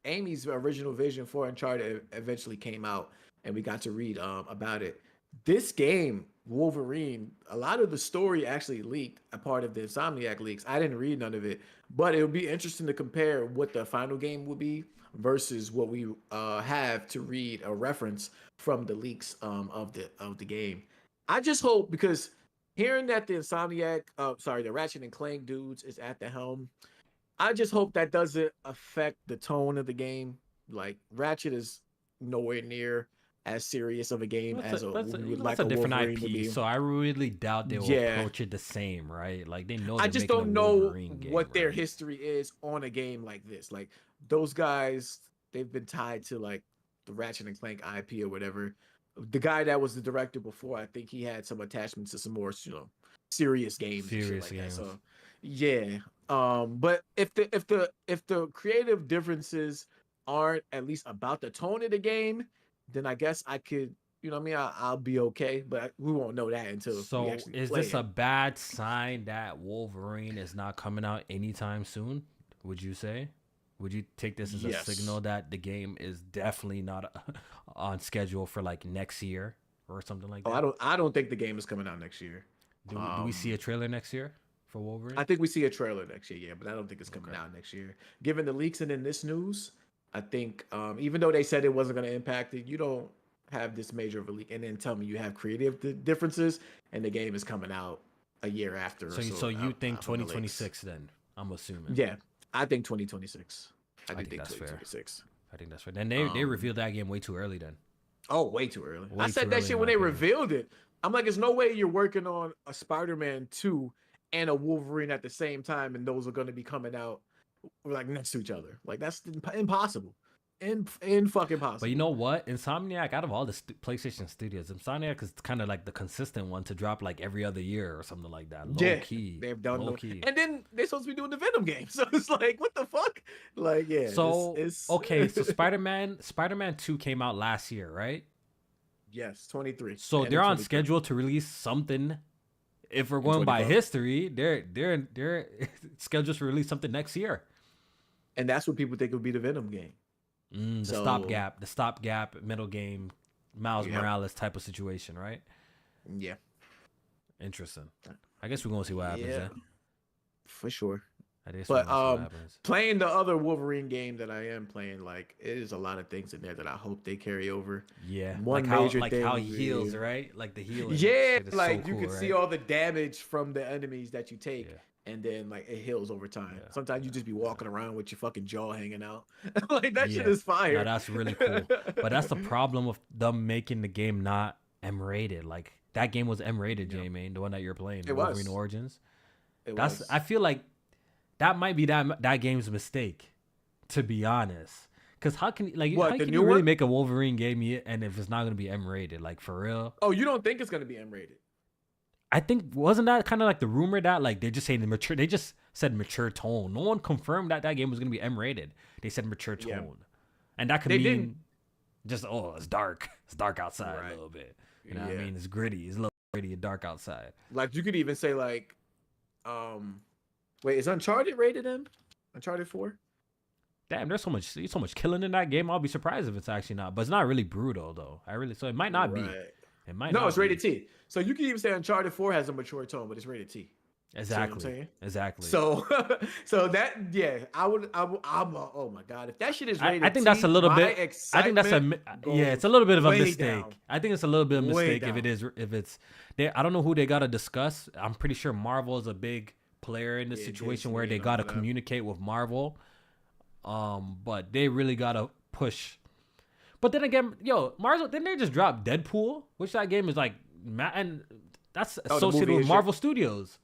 Speaker 1: Amy's original vision for Uncharted eventually came out, and we got to read about it. This game, Wolverine, a lot of the story actually leaked, a part of the Insomniac leaks. I didn't read none of it, but it would be interesting to compare what the final game would be versus what we have to read a reference from the leaks of the game. I just hope, because hearing that the the Ratchet and Clank dudes is at the helm, I just hope that doesn't affect the tone of the game. Like, Ratchet is nowhere near as serious of a game as
Speaker 2: that's a different IP. So I really doubt they will approach it the same, right? Like they know.
Speaker 1: I just don't know what their history is on a game like this. Like those guys, they've been tied to like the Ratchet and Clank IP or whatever. The guy that was the director before, I think he had some attachments to some more, serious games. Serious games. That. So yeah. But if the creative differences aren't at least about the tone of the game, then I guess I could, I'll be okay. But we won't know that until.
Speaker 2: So is this a bad sign that Wolverine is not coming out anytime soon? Would you say? Would you take this as a signal that the game is definitely not on schedule for like next year or something like that?
Speaker 1: Oh, I don't think the game is coming out next year.
Speaker 2: Do we see a trailer next year for Wolverine?
Speaker 1: I think we see a trailer next year, yeah, but I don't think it's coming out next year. Given the leaks and in this news, I think even though they said it wasn't going to impact it, you don't have this major of a leak and then tell me you have creative differences and the game is coming out a year after.
Speaker 2: So you think 2026 then? I'm assuming.
Speaker 1: Yeah, I think 2026. I think that's 2026.
Speaker 2: Fair. I think that's fair. Then they revealed that game way too early then.
Speaker 1: Oh, way too early. I said that shit when they revealed it. I'm like, there's no way you're working on a Spider-Man 2 and a Wolverine at the same time, and those are going to be coming out like next to each other. Like that's impossible. In fucking possible.
Speaker 2: But you know what? Insomniac, out of all the PlayStation studios, Insomniac is kind of like the consistent one to drop like every other year or something like that. Low key.
Speaker 1: They've done low key. And then they're supposed to be doing the Venom game. So it's like, what the fuck? Like, yeah.
Speaker 2: So, okay. So Spider-Man 2 came out last year, right?
Speaker 1: Yes, 23.
Speaker 2: So they're on schedule to release something. If we're going by history, they're scheduled to release something next year.
Speaker 1: And that's what people think would be the Venom game.
Speaker 2: The stopgap middle game, Miles Morales type of situation, right?
Speaker 1: Yeah.
Speaker 2: Interesting. I guess we're gonna see what happens. Yeah,
Speaker 1: for sure. But playing the other Wolverine game that I am playing, like, it is a lot of things in there that I hope they carry over.
Speaker 2: Yeah, one major thing, how he heals, right? Like the healing.
Speaker 1: Yeah, like you can see all the damage from the enemies that you take. Yeah. And then like it heals over time. Yeah. Sometimes you just be walking around with your fucking jaw hanging out. Like that shit is fire.
Speaker 2: No, that's really cool. But that's the problem with them making the game not M-rated. Like that game was M-rated, J-Main, the one that you're playing, Wolverine Origins. I feel like that might be that game's mistake, to be honest. Because how can you really make a Wolverine game and if it's not gonna be M-rated, like for real?
Speaker 1: Oh, you don't think it's gonna be M-rated?
Speaker 2: I think wasn't that kind of like the rumor that like they just saying they just said mature tone. No one confirmed that game was gonna be M-rated. They said mature tone, and that could mean just it's dark. It's dark outside a little bit. You know what I mean? It's gritty. It's a little gritty and dark outside.
Speaker 1: Like you could even say like, wait, is Uncharted rated M? Uncharted 4?
Speaker 2: Damn, there's so much killing in that game. I'll be surprised if it's actually not. But it's not really brutal though. So it might not be. It might.
Speaker 1: No, it's rated T. So you can even say Uncharted 4 has a mature tone, but it's rated T.
Speaker 2: Exactly. Exactly.
Speaker 1: So, oh my god, if that shit is rated
Speaker 2: I think that's a little bit. I think that's it's a little bit of a mistake.
Speaker 1: Down.
Speaker 2: I think it's a little bit of a mistake if it's. I don't know who they gotta discuss. I'm pretty sure Marvel is a big player in this situation where they gotta communicate with Marvel. But they really gotta push. But then again, Marvel, didn't they just drop Deadpool? Which that game is like, and that's associated with Marvel Studios.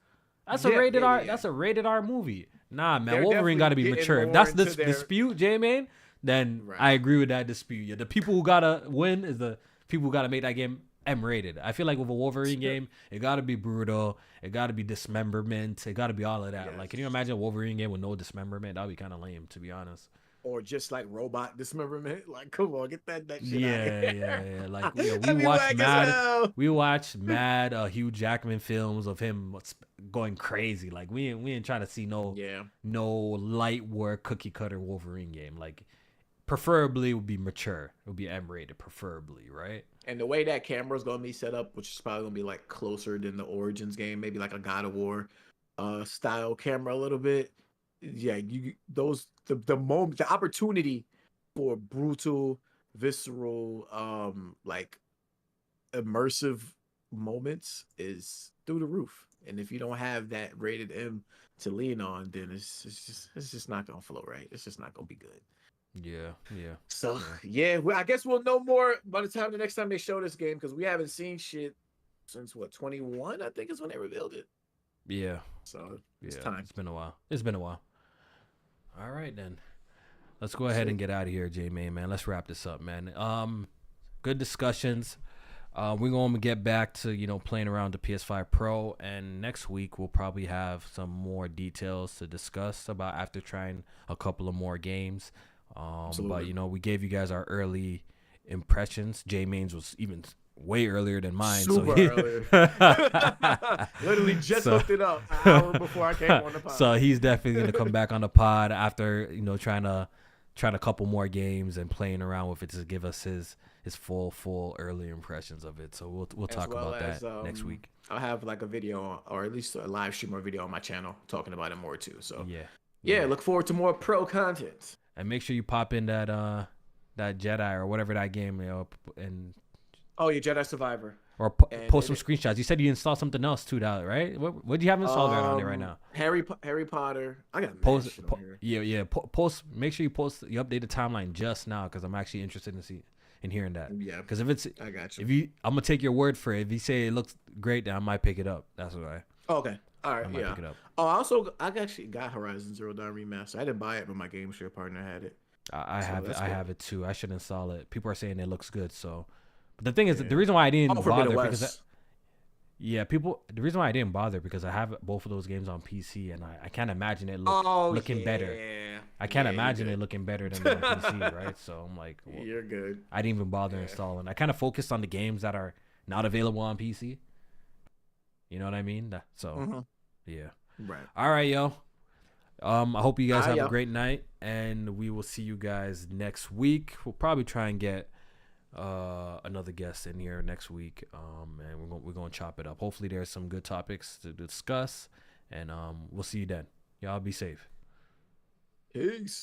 Speaker 2: That's a rated R. That's a rated R movie. Nah, man, Wolverine got to be mature. If that's the dispute, J-Man, then I agree with that dispute. Yeah, the people who gotta win is the people who gotta make that game M-rated. I feel like with a Wolverine game, it got to be brutal. It got to be dismemberment. It got to be all of that.
Speaker 1: Yes.
Speaker 2: Like, can you imagine a Wolverine game with no dismemberment? That'd be kind of lame, to be honest.
Speaker 1: Or just like robot dismemberment. Like, come on, get that shit
Speaker 2: Yeah,
Speaker 1: out of here.
Speaker 2: yeah. Like, we watched mad Hugh Jackman films of him going crazy. Like, we ain't trying to see no light work cookie cutter Wolverine game. Like, preferably it would be mature. It would be M-rated, preferably, right?
Speaker 1: And the way that camera's gonna be set up, which is probably gonna be like closer than the Origins game, maybe like a God of War style camera a little bit. Yeah, the opportunity for brutal, visceral, like immersive moments is through the roof. And if you don't have that rated M to lean on, then it's just not gonna flow right. It's just not gonna be good.
Speaker 2: Yeah.
Speaker 1: So I guess we'll know more by the time the next time they show this game, because we haven't seen shit since 21, I think is when they revealed it.
Speaker 2: Yeah.
Speaker 1: So it's time.
Speaker 2: It's been a while. All right then. Let's go ahead and get out of here, J-Main, man. Let's wrap this up, man. Good discussions. We're going to get back to, playing around the PS5 Pro, and next week we'll probably have some more details to discuss about after trying a couple of more games. But we gave you guys our early impressions. J-Main's was even way earlier than mine.
Speaker 1: Super early. Literally just hooked it up an hour before I came on the pod.
Speaker 2: So he's definitely gonna come back on the pod after trying a couple more games and playing around with it to give us his full early impressions of it. So we'll talk about that next week.
Speaker 1: I'll have like a video or at least a live stream or video on my channel talking about it more too. So
Speaker 2: yeah,
Speaker 1: look forward to more pro content.
Speaker 2: And make sure you pop in that Jedi or whatever that game, and
Speaker 1: Jedi Survivor.
Speaker 2: Or post some screenshots. You said you installed something else too, right? What do you have installed on there right now?
Speaker 1: Harry Potter. I got
Speaker 2: post. Post. Make sure you you update the timeline just now, because I'm actually interested in hearing that. Yeah. Because
Speaker 1: I got you.
Speaker 2: I'm gonna take your word for it. If you say it looks great, then I might pick it up. That's why.
Speaker 1: Okay. All right. Yeah. Pick it up. I actually got Horizon Zero Dawn Remastered. I didn't buy it, but my game share partner had it.
Speaker 2: I have it. I have it too. I should install it. People are saying it looks good. So, but the thing is, the reason why I didn't bother because the reason why I didn't bother because I have both of those games on PC, and I can't imagine it looking better. I can't imagine it looking better than on PC, right? So I'm like,
Speaker 1: you're good.
Speaker 2: I didn't even bother installing. I kind of focused on the games that are not available on PC. You know what I mean? So, yeah.
Speaker 1: Right.
Speaker 2: All right, yo. I hope you guys have a great night, and we will see you guys next week. We'll probably try and get another guest in here next week, and we're going to chop it up. Hopefully there's some good topics to discuss, and we'll see you then. Y'all be safe.
Speaker 1: Peace.